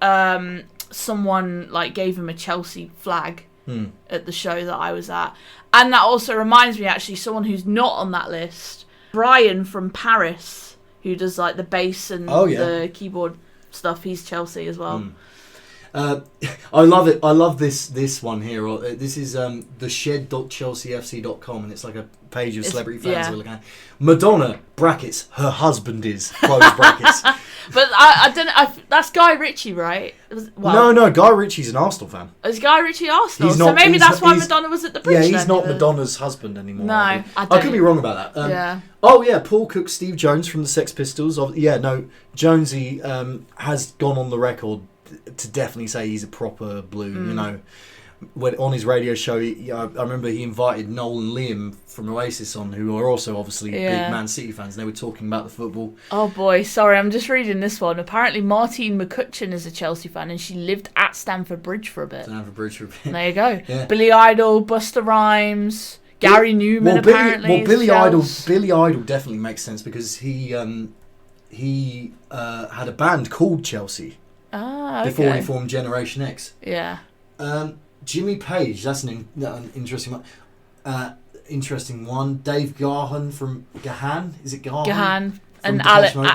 someone like gave him a Chelsea flag at the show that I was at, and that also reminds me actually someone who's not on that list, Brian from Paris, who does like the bass and the keyboard stuff. He's Chelsea as well.
I love it. I love this one here. This is theshed.chelseafc.com, and it's like a page of celebrity fans we're looking at. Madonna, brackets, her husband is, close brackets.
But I don't know, that's Guy Ritchie, right?
No, Guy Ritchie's an Arsenal fan.
Is Guy Ritchie Arsenal? So maybe that's why Madonna was at the bridge.
Yeah, he's not Madonna's husband anymore.
No, I
could be wrong about that. Paul Cook, Steve Jones from the Sex Pistols. Jonesy has gone on the record to definitely say he's a proper blue. You know, when on his radio show, I remember he invited Noel and Liam from Oasis on, who are also obviously big Man City fans. They were talking about the football.
Oh boy, sorry, I'm just reading this one. Apparently, Martine McCutcheon is a Chelsea fan, and she lived at Stamford Bridge for a bit. There you go. Yeah. Billy Idol, Busta Rhymes, Gary Newman. Apparently,
Billy Idol definitely makes sense because he had a band called Chelsea. Before he formed Generation X.
Yeah.
Jimmy Page, that's an interesting one. Interesting one. Dave Gahan from Gahan. Is it Gahan?
Gahan. And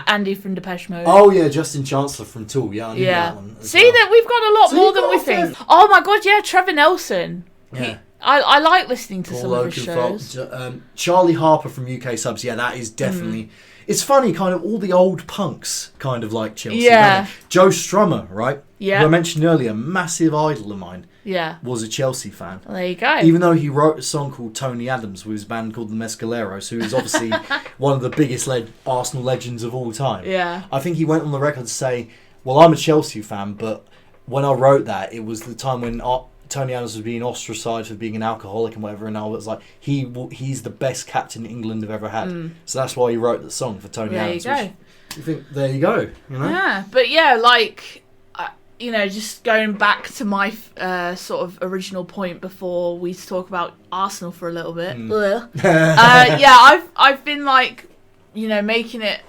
Andy from Depeche Mode.
Oh yeah, Justin Chancellor from Tool. Yeah, I knew that one.
See that we've got a lot more than we think. Oh my god, yeah, Trevor Nelson.
Yeah.
I like listening to some of his shows.
Charlie Harper from UK Subs. Yeah, that is definitely. It's funny, kind of all the old punks kind of like Chelsea.
Yeah.
Joe Strummer, right?
Yeah.
Who I mentioned earlier, massive idol of mine.
Yeah.
Was a Chelsea fan.
Well, there you go.
Even though he wrote a song called Tony Adams with his band called the Mescaleros, who is obviously one of the biggest Arsenal legends of all time.
Yeah.
I think he went on the record to say, well, I'm a Chelsea fan, but when I wrote that, it was the time when Tony Adams was being ostracised for being an alcoholic and whatever, and I was like, he's the best captain England have ever had. So that's why he wrote the song for Tony Adams.
There you go.
You think, there you go. You know?
Yeah, but yeah, like, you know, just going back to my sort of original point before we talk about Arsenal for a little bit. I've been like, you know, making it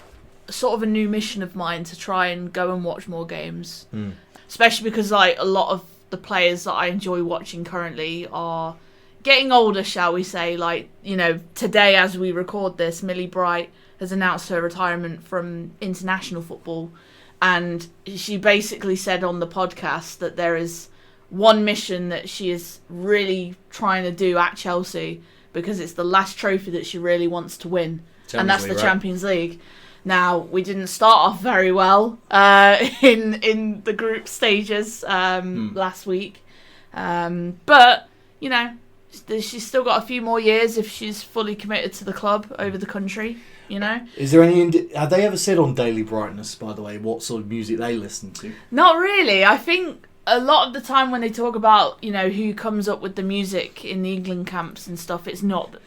sort of a new mission of mine to try and go and watch more games, especially because like a lot of the players that I enjoy watching currently are getting older, shall we say. Like, you know, today as we record this, Millie Bright has announced her retirement from international football, and she basically said on the podcast that there is one mission that she is really trying to do at Chelsea because it's the last trophy that she really wants to win, and that's the Champions League. Now, we didn't start off very well in the group stages last week. But, you know, she's still got a few more years if she's fully committed to the club over the country, you know.
Is there any... Have they ever said on Daily Brightness, by the way, what sort of music they listen to?
Not really. I think a lot of the time when they talk about, you know, who comes up with the music in the England camps and stuff, it's never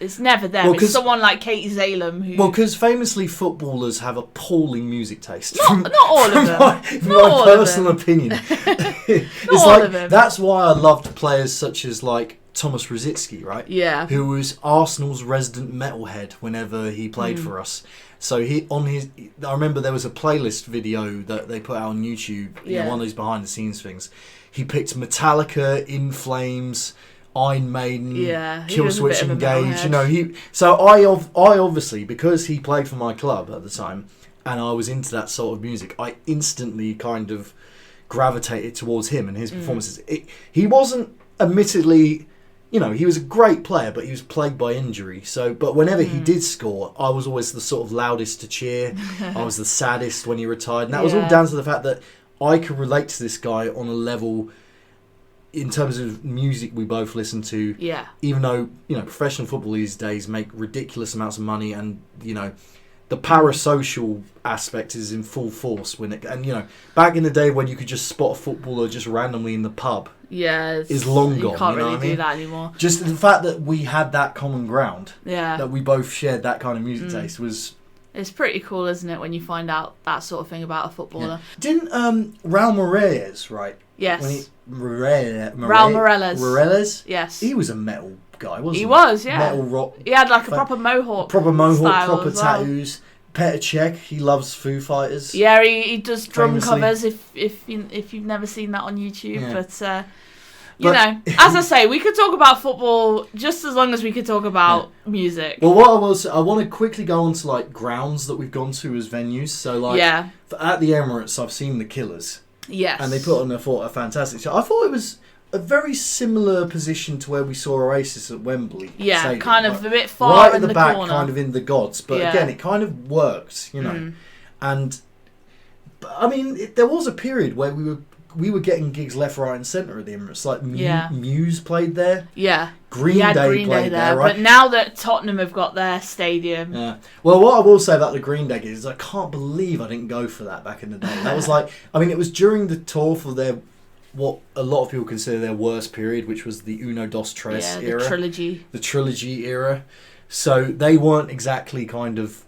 them. Well, it's someone like Katie Salem who...
Well, because famously footballers have appalling music taste.
Not all of them.
My personal opinion. It's like, that's why I loved players such as like Thomas Rosicky, right?
Yeah.
Who was Arsenal's resident metalhead whenever he played for us. So I remember there was a playlist video that they put out on YouTube, one of those behind the scenes things. He picked Metallica, In Flames, Iron Maiden, Killswitch Engage. So I obviously, because he played for my club at the time, and I was into that sort of music, I instantly kind of gravitated towards him and his performances. He wasn't, admittedly, he was a great player, but he was plagued by injury. So, but whenever he did score, I was always the sort of loudest to cheer. I was the saddest when he retired, and that was all down to the fact that I could relate to this guy on a level in terms of music we both listen to. Yeah. Even though professional football these days make ridiculous amounts of money, and the parasocial aspect is in full force back in the day when you could just spot a footballer just randomly in the pub.
Yeah,
is long gone.
You can't really do that anymore.
Just the fact that we had that common ground.
Yeah.
That we both shared that kind of music taste was.
It's pretty cool, isn't it, when you find out that sort of thing about a footballer?
Yeah. Didn't Raul Morales, right?
Yes.
Raul
Morales. Yes.
He was a metal guy, wasn't he?
He was, yeah.
Metal rock.
He had like a proper mohawk.
Proper tattoos. Petr Cech, he loves Foo Fighters.
Yeah, he does drum covers. If you've never seen that on YouTube, but as I say, we could talk about football just as long as we could talk about music.
Well, what I want to quickly go on to grounds that we've gone to as venues. So at the Emirates, I've seen the Killers.
Yes,
and they put on a fantastic show. I thought it was a very similar position to where we saw Oasis at Wembley.
Yeah,
Stadium,
kind of a bit far
right
in
at the back,
corner.
kind of in the gods. But again, it kind of worked, And I mean, there was a period where we were getting gigs left, right, and centre at the Emirates. Like Muse played there.
Yeah,
Green Day played there. Right?
But now that Tottenham have got their stadium,
Well, what I will say about the Green Day is I can't believe I didn't go for that back in the day. That was it was during the tour for their. What a lot of people consider their worst period, which was the Uno Dos Tres era. The trilogy era. So they weren't exactly kind of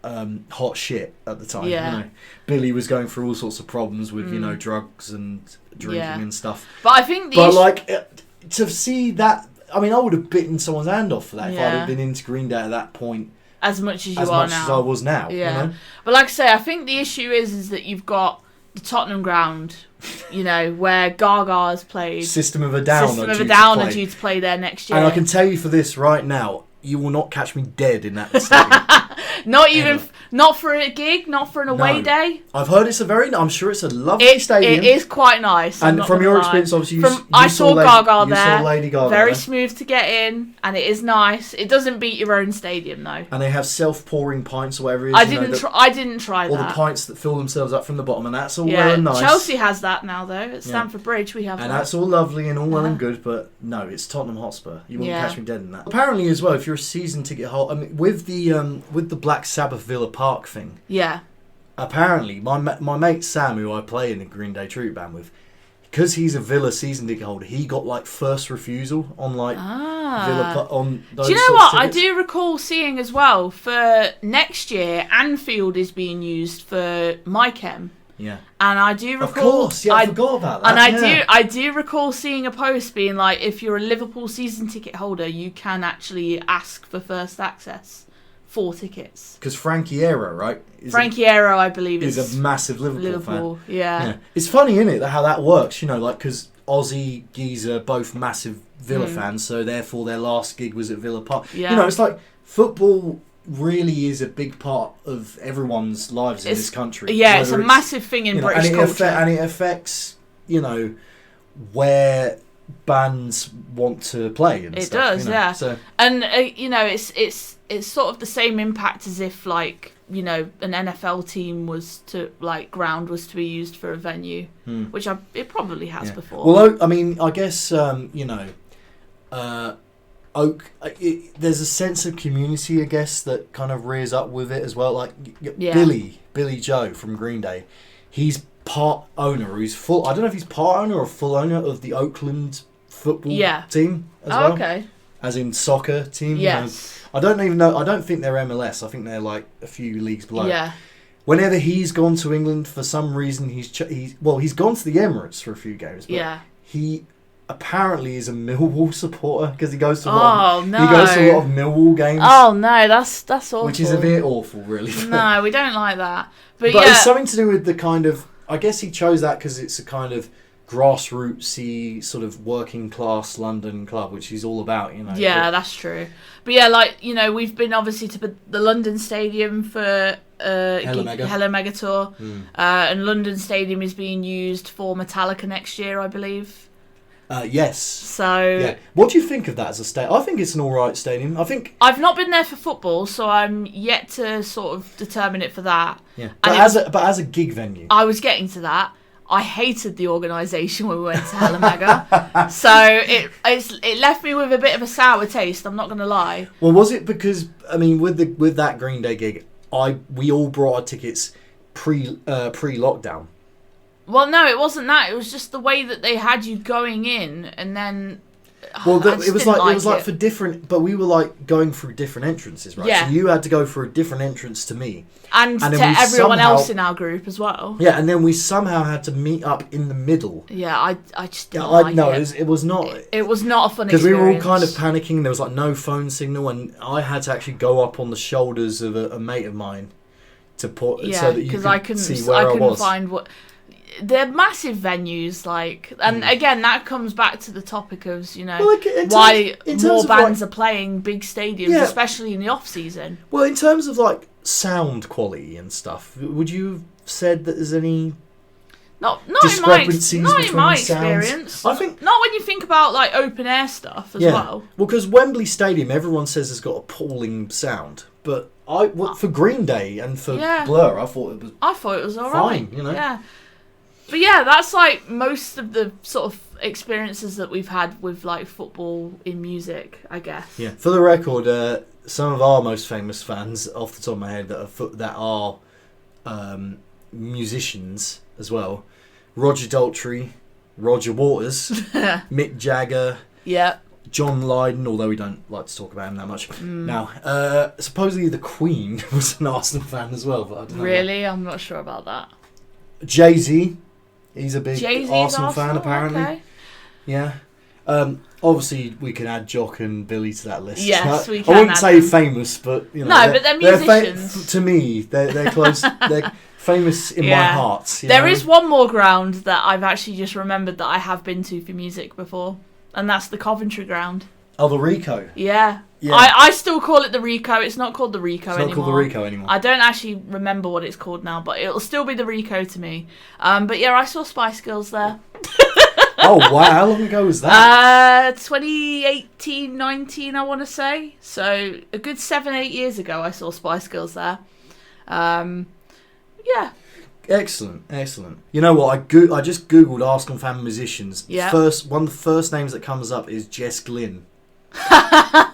hot shit at the time.
Yeah.
Billy was going through all sorts of problems with, drugs and drinking and stuff.
But I think
to see that, I mean, I would have bitten someone's hand off for that if I'd have been into Green Day at that point.
As much as
as I was now.
Yeah. But like I say, I think the issue is that you've got the Tottenham ground, where Gaga's played.
System of a Down
are due to play there next year.
And I can tell you for this right now, you will not catch me dead in that stadium.
Not for a gig, not for an away day.
I've heard I'm sure it's a lovely stadium.
It is quite nice.
And from your experience, obviously,
I saw Gaga there.
Saw Lady Gaga
very smooth to get in, and it is nice. It doesn't beat your own stadium though.
And they have self-pouring pints or whatever it is.
I didn't try that.
Or the pints that fill themselves up from the bottom, and that's all well and nice.
Chelsea has that now though. At Stamford Bridge, we have that.
And that's all lovely and all well and good, but no, it's Tottenham Hotspur. You won't catch me dead in that. Apparently, as well, if you're a season ticket holder, I mean, with the Black Sabbath Villa Park thing.
Yeah.
Apparently, my mate Sam, who I play in the Green Day tribute band with, because he's a Villa season ticket holder, he got first refusal on Villa on those.
Do you know what? I do recall seeing as well for next year, Anfield is being used for MyChem.
Yeah.
And I do recall. Of
course, I forgot about that.
And I do recall seeing a post being like, if you're a Liverpool season ticket holder, you can actually ask for first access for tickets.
Because Frankie Aero, right?
Frankie Aero, I believe,
is a massive Liverpool fan.
Yeah.
It's funny, isn't it, how that works? Because Ozzy, Geezer, both massive Villa fans, so therefore their last gig was at Villa Park.
Yeah.
It's like football really is a big part of everyone's lives in this country.
Yeah, it's a massive thing in British culture.
And it affects, where bands want to play and stuff.
It does, yeah. So, and, it's sort of the same impact as if, an NFL team ground was to be used for a venue, which it probably has before.
Well, I mean, I guess, Oak, there's a sense of community, I guess, that kind of rears up with it as well. Billy Joe from Green Day, he's part owner. He's full. I don't know if he's part owner or full owner of the Oakland football team as well.
Okay.
As in soccer team.
Yes.
I don't even know. I don't think they're MLS. I think they're a few leagues below.
Yeah.
Whenever he's gone to England for some reason, he's gone to the Emirates for a few games. But he apparently is a Millwall supporter because he goes to
he goes
to a lot of Millwall games.
Oh no, that's awful.
Which is a bit awful, really.
No, we don't like that. But
yeah, it's something to do with the kind of. I guess he chose that because it's a kind of grassrootsy sort of working class London club, which he's all about, you know.
Yeah, that's true. But yeah, like, you know, we've been obviously to the London Stadium for Hello Mega Tour, and London Stadium is being used for Metallica next year, I believe.
Yes.
So
yeah, what do you think of that as a stadium? I think it's an all right stadium. I think
I've not been there for football, so I'm yet to sort of determine it for that.
Yeah, but as a gig venue,
I was getting to that. I hated the organisation when we went to Hellemega, so it left me with a bit of a sour taste. I'm not going to lie.
Well, was it because with that Green Day gig, we all brought our tickets pre-lockdown.
Well, no, it wasn't that. It was just the way that they had you going in, and then.
Well, it was like for different, but we were like going through different entrances, right?
Yeah.
So you had to go through a different entrance to me,
and to everyone else in our group as well.
Yeah, and then we somehow had to meet up in the middle.
Yeah, I just didn't like it.
It was not.
It was not a fun experience
because we were all kind of panicking. There was like no phone signal, and I had to actually go up on the shoulders of a mate of mine to put so that you could see where I was.
Find what. They're massive venues, like, and again, that comes back to the topic of, you know, why more bands are playing big stadiums, especially in the off season.
Well, in terms of like sound quality and stuff, would you have said that there's any
discrepancies
between
my
sounds?
experience?
I think
not when you think about like open air stuff as well.
Well, because Wembley Stadium, everyone says has got appalling sound, but for Green Day and for Blur, I thought it was
all
fine,
right.
You know.
Yeah. But yeah, that's like most of the sort of experiences that we've had with like football in music, I guess.
Yeah. For the record, some of our most famous fans, off the top of my head, that are musicians as well: Roger Daltrey, Roger Waters, Mick Jagger.
Yeah.
John Lydon, although we don't like to talk about him that much. Now, supposedly the Queen was an Arsenal fan as well, but I don't know.
Really? I'm not sure about that.
Jay-Z. He's a big Arsenal fan, apparently.
Okay.
Yeah. Obviously, we can add Jock and Billy to that list.
Yes, we can.
I wouldn't say famous, but you know.
No, but they're musicians.
To me, they're close. They're famous in my heart.
There is one more ground that I've actually just remembered that I have been to for music before, and that's the Coventry ground.
Oh, the Rico.
Yeah. I still call it the Rico. It's not called the Rico anymore.
It's not called the Rico anymore.
I don't actually remember what it's called now, but it'll still be the Rico to me. But yeah, I saw Spice Girls there.
Oh, wow. How long ago was that?
2018, 19, I want to say. So a good 7-8 years ago, I saw Spice Girls there. Yeah.
Excellent. You know what? I just googled Arsenal fan musicians.
Yeah.
One of the first names that comes up is Jess Glynn.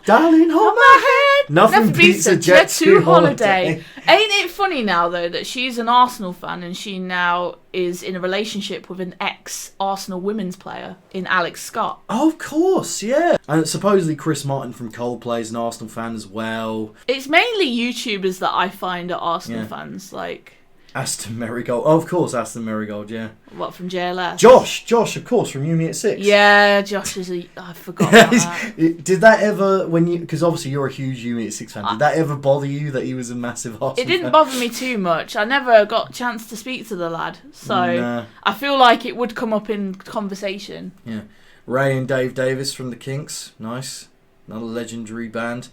Darling, hold my hand. Nothing beats a Jet 2 holiday.
Ain't it funny now though that she's an Arsenal fan and she now is in a relationship with an ex-Arsenal women's player in Alex Scott?
Oh, of course, yeah. And supposedly Chris Martin from Coldplay is an Arsenal fan as well.
It's mainly YouTubers that I find are Arsenal fans, like
Aston Marigold. Oh, of course, Aston Marigold, yeah.
What, from JLS?
Josh, of course, from Uni at 6.
Yeah, Josh is I forgot about that.
Did that ever, because obviously you're a huge Uni at 6 fan, did that ever bother you that he was a massive Arsenal fan?
It didn't bother me too much. I never got a chance to speak to the lad, so I feel like it would come up in conversation.
Yeah. Ray and Dave Davis from the Kinks, nice. Another legendary band.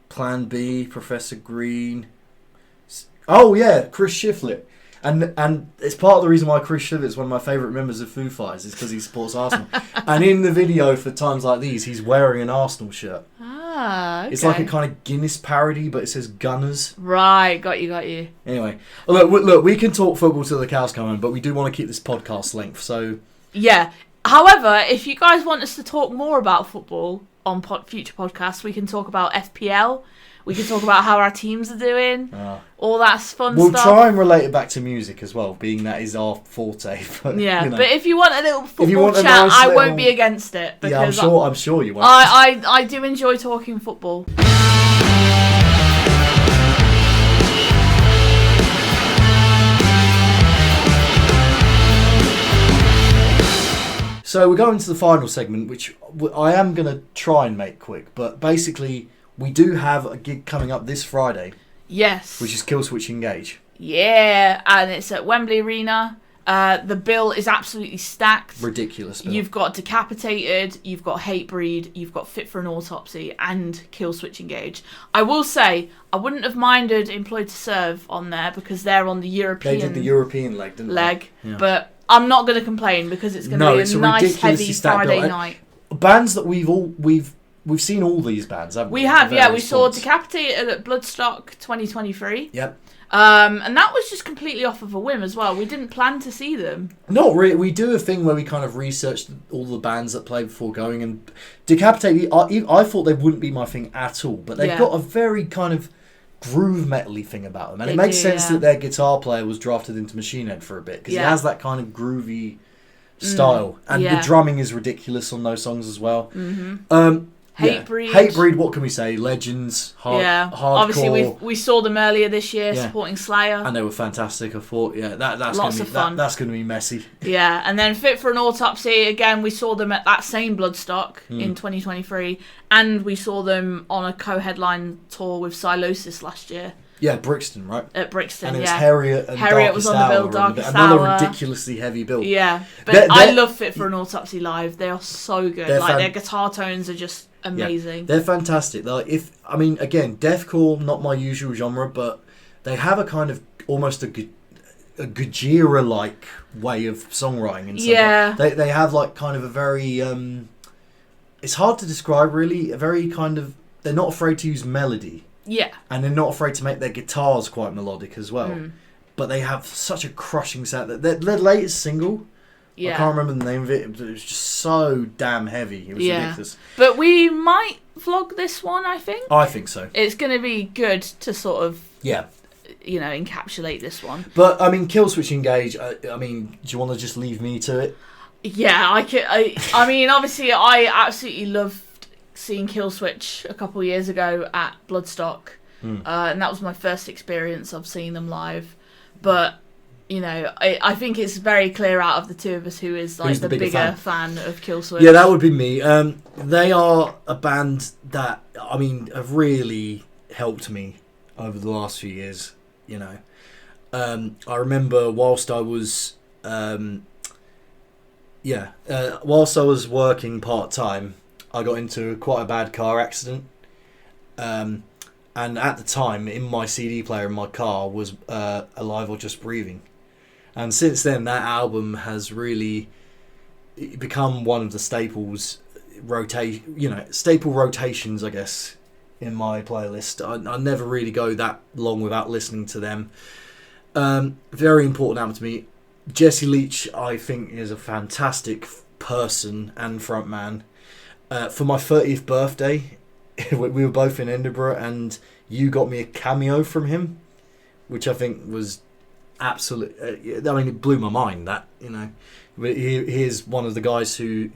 Plan B, Professor Green. Oh yeah, Chris Shiflett. And it's part of the reason why Chris Shiflett is one of my favourite members of Foo Fighters is because he supports Arsenal. And in the video for times like these, he's wearing an Arsenal shirt.
Ah, okay.
It's like a kind of Guinness parody, but it says Gunners.
Right, got you.
Anyway, look, we can talk football till the cows come home, but we do want to keep this podcast length, so...
Yeah. However, if you guys want us to talk more about football on future podcasts, we can talk about FPL. We can talk about how our teams are doing, all that fun stuff.
We'll try and relate it back to music as well, being that is our forte. But,
yeah,
you know.
But if you want a little football chat, I won't be against it.
Yeah, I'm sure you won't.
I do enjoy talking football.
So we're going to the final segment, which I am going to try and make quick. But basically, we do have a gig coming up this Friday.
Yes.
Which is Killswitch Engage.
Yeah, and it's at Wembley Arena. The bill is absolutely stacked.
Ridiculous bill.
You've got Decapitated, you've got Hatebreed, you've got Fit for an Autopsy, and Killswitch Engage. I will say, I wouldn't have minded Employed to Serve on there because they're on the European...
They did the European leg, didn't they?
Yeah. But I'm not going to complain because it's going to be a nice, heavy Friday night.
Bands that we've seen all these bands, haven't we?
We have, yeah. We saw Decapitated at Bloodstock 2023.
Yep.
And that was just completely off of a whim as well. We didn't plan to see them.
Not really. We do a thing where we kind of research all the bands that play before going. And Decapitated, I thought they wouldn't be my thing at all. But they've got a very kind of groove metal-y thing about them. And it makes sense that their guitar player was drafted into Machine Head for a bit. Because he has that kind of groovy style. And the drumming is ridiculous on those songs as well.
Mm-hmm. Hatebreed.
Hatebreed, what can we say? Legends, hardcore.
Obviously we saw them earlier this year supporting Slayer.
And they were fantastic, I thought. Yeah, that's
lots of fun.
That's going to be messy.
Yeah, and then Fit for an Autopsy, again, we saw them at that same Bloodstock in 2023. And we saw them on a co-headline tour with Sylosis last year.
Yeah, Brixton, right?
At Brixton,
and it was Harriet and
Harriet
Darkest
was on the bill,
Hour,
Darkest
another
Hour.
ridiculously heavy bill.
Yeah, but I love Fit for an Autopsy live. They are so good. Their guitar tones are just amazing.
Yeah, they're fantastic. Again, deathcore, not my usual genre, but they have a kind of almost a Gojira-like way of songwriting and stuff.
Yeah.
They have like kind of a very it's hard to describe really, a very kind of, they're not afraid to use melody.
Yeah.
And they're not afraid to make their guitars quite melodic as well. But they have such a crushing sound. Their latest single, I can't remember the name of it, but it was just so damn heavy. It was ridiculous.
But we might vlog this one, I think.
I think so.
It's going to be good to sort of... encapsulate this one.
But, Killswitch Engage, do you want to just leave me to it?
Yeah, obviously I absolutely loved seeing Killswitch a couple of years ago at Bloodstock. And that was my first experience of seeing them live. But, I think it's very clear out of the two of us who is like the bigger fan of Killswitch.
Yeah, that would be me. They are a band that, have really helped me over the last few years, I remember whilst I was working part-time, I got into quite a bad car accident. And at the time, in my CD player in my car was Alive or Just Breathing. And since then, that album has really become one of the staples, staple rotations, I guess, in my playlist. I never really go that long without listening to them. Very important album to me. Jesse Leach, I think, is a fantastic person and frontman. For my 30th birthday, we were both in Edinburgh, and you got me a cameo from him, which I think was absolute. It blew my mind. That he is one of the guys who,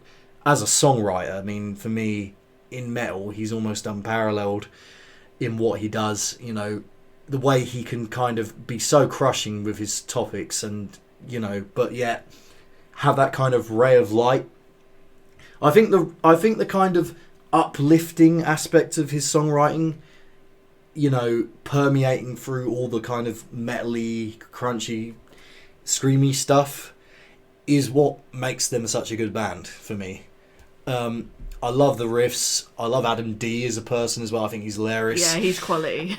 as a songwriter, for me, in metal, he's almost unparalleled in what he does. The way he can kind of be so crushing with his topics, and but yet have that kind of ray of light. I think the kind of uplifting aspect of his songwriting, permeating through all the kind of metal-y, crunchy, screamy stuff, is what makes them such a good band for me. I love the riffs. I love Adam D as a person as well. I think he's hilarious.
Yeah, he's quality.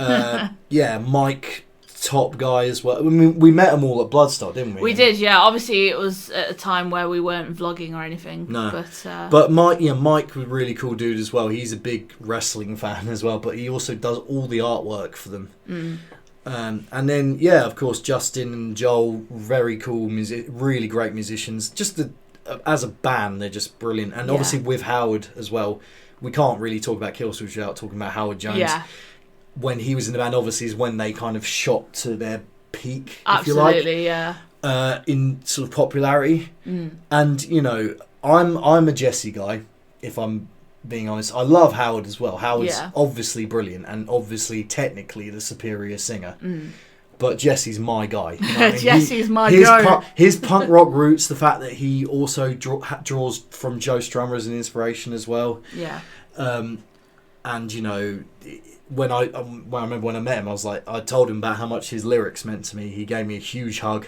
Mike, top guy as well. We met them all at Bloodstock, didn't we?
We did, yeah. Obviously, it was at a time where we weren't vlogging or anything.
No. But Mike was a really cool dude as well. He's a big wrestling fan as well, but he also does all the artwork for them. And then, of course, Justin and Joel, very cool really great musicians. Just as a band, they're just brilliant. And obviously with Howard as well, we can't really talk about Killswitch without talking about Howard Jones. Yeah. When he was in the band, obviously, is when they kind of shot to their peak,
absolutely,
if you like. In sort of popularity. And, I'm a Jesse guy, if I'm being honest. I love Howard as well. Howard's obviously brilliant and obviously technically the superior singer. but Jesse's my guy. You know what I mean?
Jesse's my guy.
His punk rock roots, the fact that he also draws from Joe Strummer as an inspiration as well.
Yeah.
And you know, when I remember when I met him, I told him about how much his lyrics meant to me. He gave me a huge hug.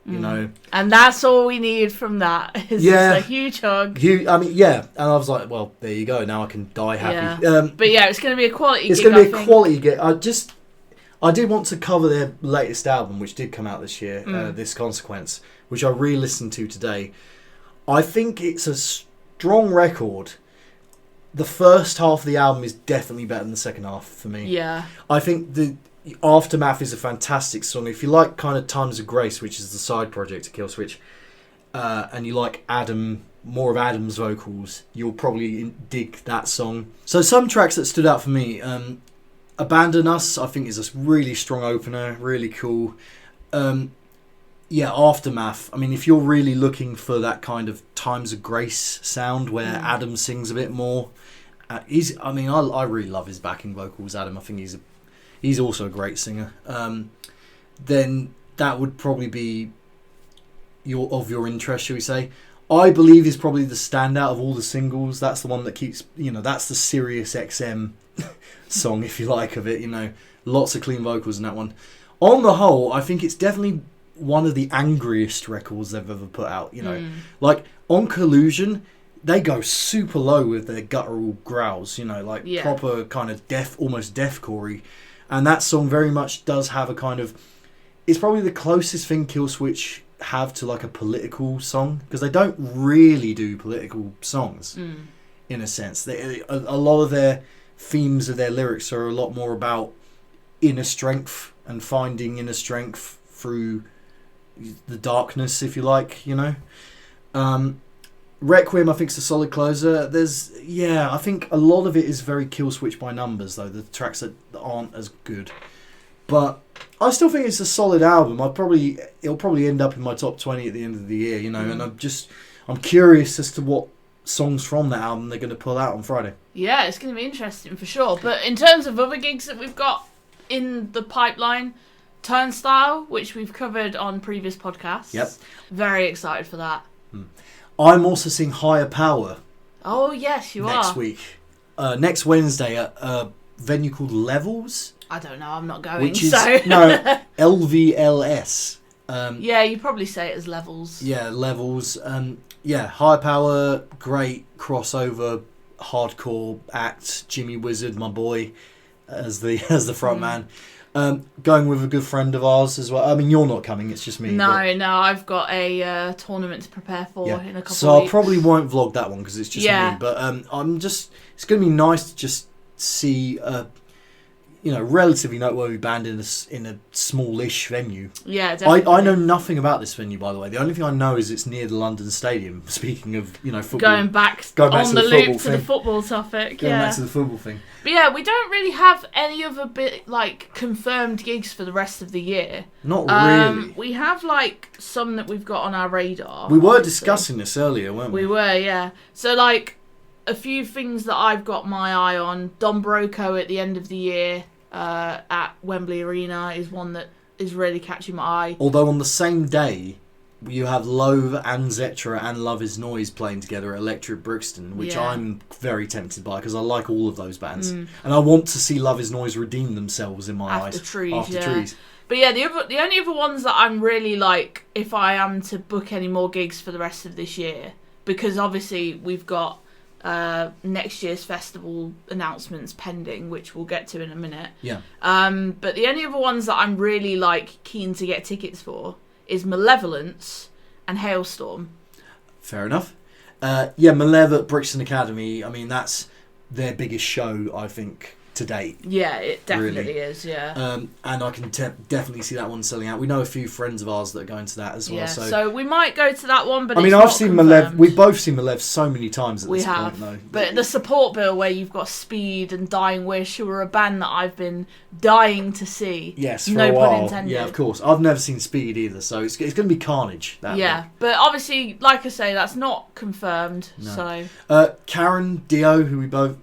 You know,
and that's all we need from that. Is just a huge hug.
And I was like, well, there you go. Now I can die happy.
Yeah. But yeah, it's going to be a quality.
It's going to be a quality gig. I did want to cover their latest album, which did come out this year, This Consequence, which I re-listened to today. I think it's a strong record. The first half of the album is definitely better than the second half for me.
Yeah.
I think the Aftermath is a fantastic song. If you like kind of Times of Grace, which is the side project of Killswitch, and you like more of Adam's vocals, you'll probably dig that song. So some tracks that stood out for me, Abandon Us, I think is a really strong opener, really cool. Aftermath. I mean, if you're really looking for that kind of Times of Grace sound where Adam sings a bit more, I really love his backing vocals, Adam. I think he's also a great singer. Then that would probably be your interest, shall we say. I Believe is probably the standout of all the singles. That's the one that keeps, that's the Sirius XM song, if you like, of it. Lots of clean vocals in that one. On the whole, I think it's definitely one of the angriest records they've ever put out. Like on Collusion, they go super low with their guttural growls. Proper kind of almost deathcore-y. And that song very much does have a kind of... It's probably the closest thing Killswitch have to like a political song, because they don't really do political songs in a sense. A lot of their themes of their lyrics are a lot more about inner strength and finding inner strength through the darkness, if you like. Requiem, I think, is a solid closer. I think a lot of it is very Killswitch by numbers, though, the tracks that aren't as good. But I still think it's a solid album. It'll probably end up in my top 20 at the end of the year, and I'm curious as to what songs from that album they're going to pull out on Friday.
Yeah, it's going to be interesting for sure. But in terms of other gigs that we've got in the pipeline, Turnstile, which we've covered on previous podcasts.
Yep.
Very excited for that.
I'm also seeing Higher Power.
Oh, yes, you
are. Next week. Next Wednesday at a venue called Levels.
I don't know, I'm not going,
which is, no, LVLS.
You probably say it as Levels. Yeah,
Levels. Higher Power, great crossover, hardcore act. Jimmy Wizard, my boy, as the front man. Going with a good friend of ours as well. I mean, you're not coming, it's just me.
No, I've got a tournament to prepare for in a couple of weeks.
So I probably won't vlog that one because it's just me. But it's going to be nice to just see a relatively noteworthy band in a smallish venue.
Yeah, definitely.
I know nothing about this venue, by the way. The only thing I know is it's near the London Stadium. Speaking of, football.
Going back on the loop to the football topic.
Going back to the football thing.
But yeah, we don't really have any other confirmed gigs for the rest of the year.
Not really.
We have some that we've got on our radar.
We were discussing this earlier, weren't we?
We were, yeah. So a few things that I've got my eye on. Don Broco at the end of the year at Wembley Arena is one that is really catching my eye.
Although on the same day, you have Loathe and Zetra and Love Is Noise playing together at Electric Brixton, which I'm very tempted by because I like all of those bands. And I want to see Love Is Noise redeem themselves in my eyes.
After Trees. But yeah, the only other ones that I'm really if I am to book any more gigs for the rest of this year, because obviously we've got next year's festival announcements pending, which we'll get to in a minute.
Yeah.
But the only other ones that I'm really keen to get tickets for is Malevolence and Hailstorm.
Fair enough. Malev at Brixton Academy. I mean, that's their biggest show, I think, to date.
Yeah, it definitely is, yeah.
And I can definitely see that one selling out. We know a few friends of ours that are going to that as well.
Yeah, so we might go to that one, but
I've seen Malev. We've both seen Malev so many times at this point, though.
But the support bill where you've got Speed and Dying Wish, who are a band that I've been dying to see.
Yes, for a while. Pun intended. Yeah, of course. I've never seen Speed either, so it's going to be carnage.
But obviously, like I say, that's not confirmed. No.
So Karen Dio, who we both...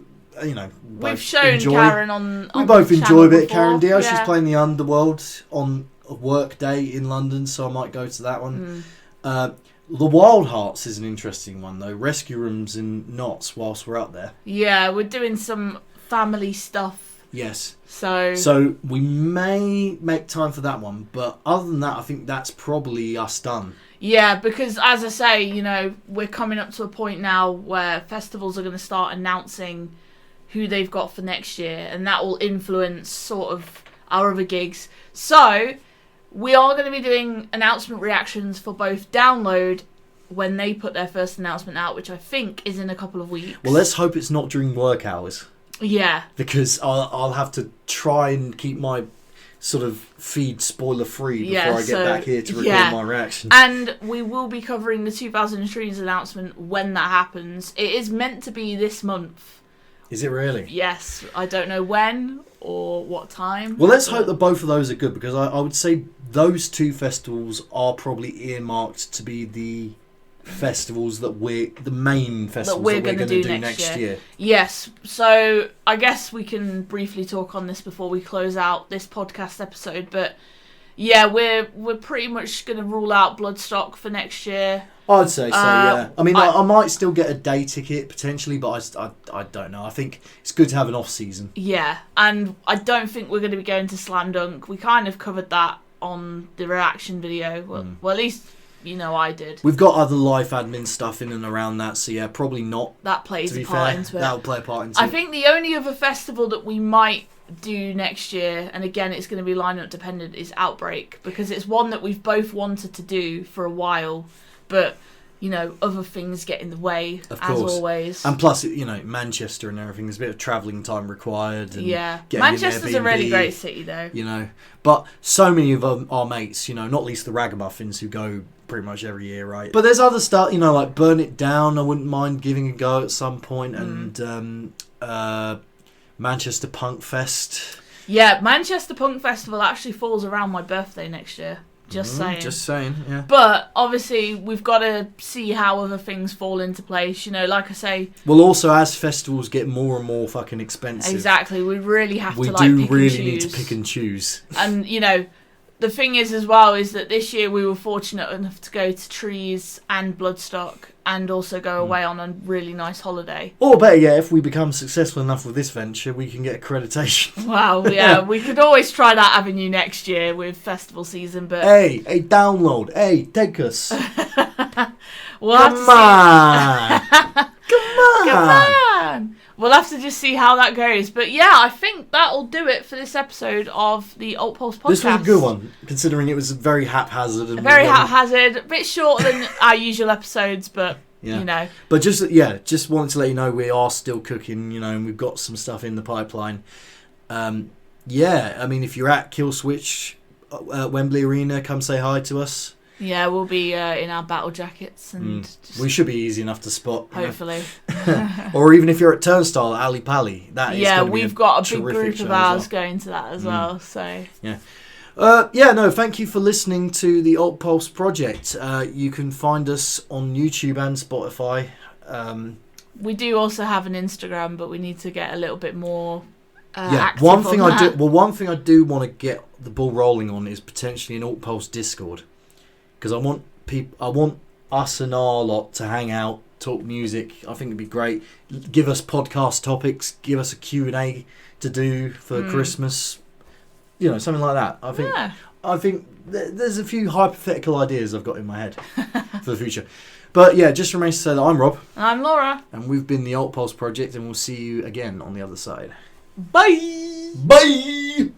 we've shown
enjoy.
Karen on
we both enjoy a bit of
before.
Karen Dio. She's playing the Underworld on a work day in London, so I might go to that one. The Wild Hearts is an interesting one, though. Rescue rooms in Notts whilst we're up there.
Yeah, we're doing some family stuff.
Yes.
So
we may make time for that one, but other than that, I think that's probably us done.
Yeah, because as I say, you know, we're coming up to a point now where festivals are going to start announcing who they've got for next year, and that will influence sort of our other gigs. So we are going to be doing announcement reactions for both Download when they put their first announcement out, which I think is in a couple of weeks.
Well, let's hope it's not during work hours.
Yeah.
Because I'll have to try and keep my sort of feed spoiler free before I get back here to record my reaction.
And we will be covering the 2000 Trees announcement when that happens. It is meant to be this month.
Is it really?
Yes. I don't know when or what time.
Well, let's hope that both of those are good, because I would say those two festivals are probably earmarked to be the festivals that the main festivals that we're going to do next year.
Yes. So I guess we can briefly talk on this before we close out this podcast episode, but yeah, we're pretty much going to rule out Bloodstock for next year.
I'd say so, yeah. I mean, I might still get a day ticket potentially, but I don't know. I think it's good to have an off season.
Yeah, and I don't think we're going to be going to Slam Dunk. We kind of covered that on the reaction video. Well, at least, you know, I did.
We've got other life admin stuff in and around that, so yeah, probably not.
That plays a part into it.
That'll play a part into it.
I think the only other festival that we might do next year, and again it's going to be lineup dependent, is Outbreak, because it's one that we've both wanted to do for a while, but you know, other things get in the way, of course, as always.
And plus, you know, Manchester and everything, there's a bit of travelling time required. And
Manchester's a really great city, though.
You know, but so many of our mates, you know, not least the Ragamuffins, who go pretty much every year, right? But there's other stuff, you know, like Burn It Down, I wouldn't mind giving a go at some point, and Manchester Punk Fest.
Yeah, Manchester Punk Festival actually falls around my birthday next year. Just
saying, yeah.
But obviously, we've got to see how other things fall into place. You know, like I say.
Well, also as festivals get more and more fucking expensive.
Exactly, we really have to
pick and choose. We do really need to pick and choose.
And you know, the thing is as well is that this year we were fortunate enough to go to Trees and Bloodstock, and also go away on a really nice holiday.
Or better yet, if we become successful enough with this venture, we can get accreditation.
Wow, yeah, we could always try that avenue next year with festival season, but...
Hey, Download, hey, take us. Come
on! Come on! We'll have to just see how that goes. But yeah, I think that'll do it for this episode of the Alt Pulse podcast.
This was a good one, considering it was very haphazard.
A bit shorter than our usual episodes, but, you know.
But just wanted to let you know we are still cooking, you know, and we've got some stuff in the pipeline. I mean, if you're at Killswitch at Wembley Arena, come say hi to us.
Yeah, we'll be in our battle jackets, and
we should be easy enough to spot.
Hopefully.
Or even if you're at Turnstile at Ali Pali, that is
we've got a big group of ours going to that as well. So
thank you for listening to the Alt Pulse project. You can find us on YouTube and Spotify.
We do also have an Instagram, but we need to get a little bit more.
One thing I do want to get the ball rolling on is potentially an Alt Pulse Discord. Because I want us and our lot to hang out, talk music. I think it'd be great. Give us podcast topics. Give us a Q&A to do for Christmas. You know, something like that. I think there's a few hypothetical ideas I've got in my head for the future. But yeah, just remains to say that I'm Rob.
And I'm Laura.
And we've been the Alt Pulse Project, and we'll see you again on the other side.
Bye!
Bye!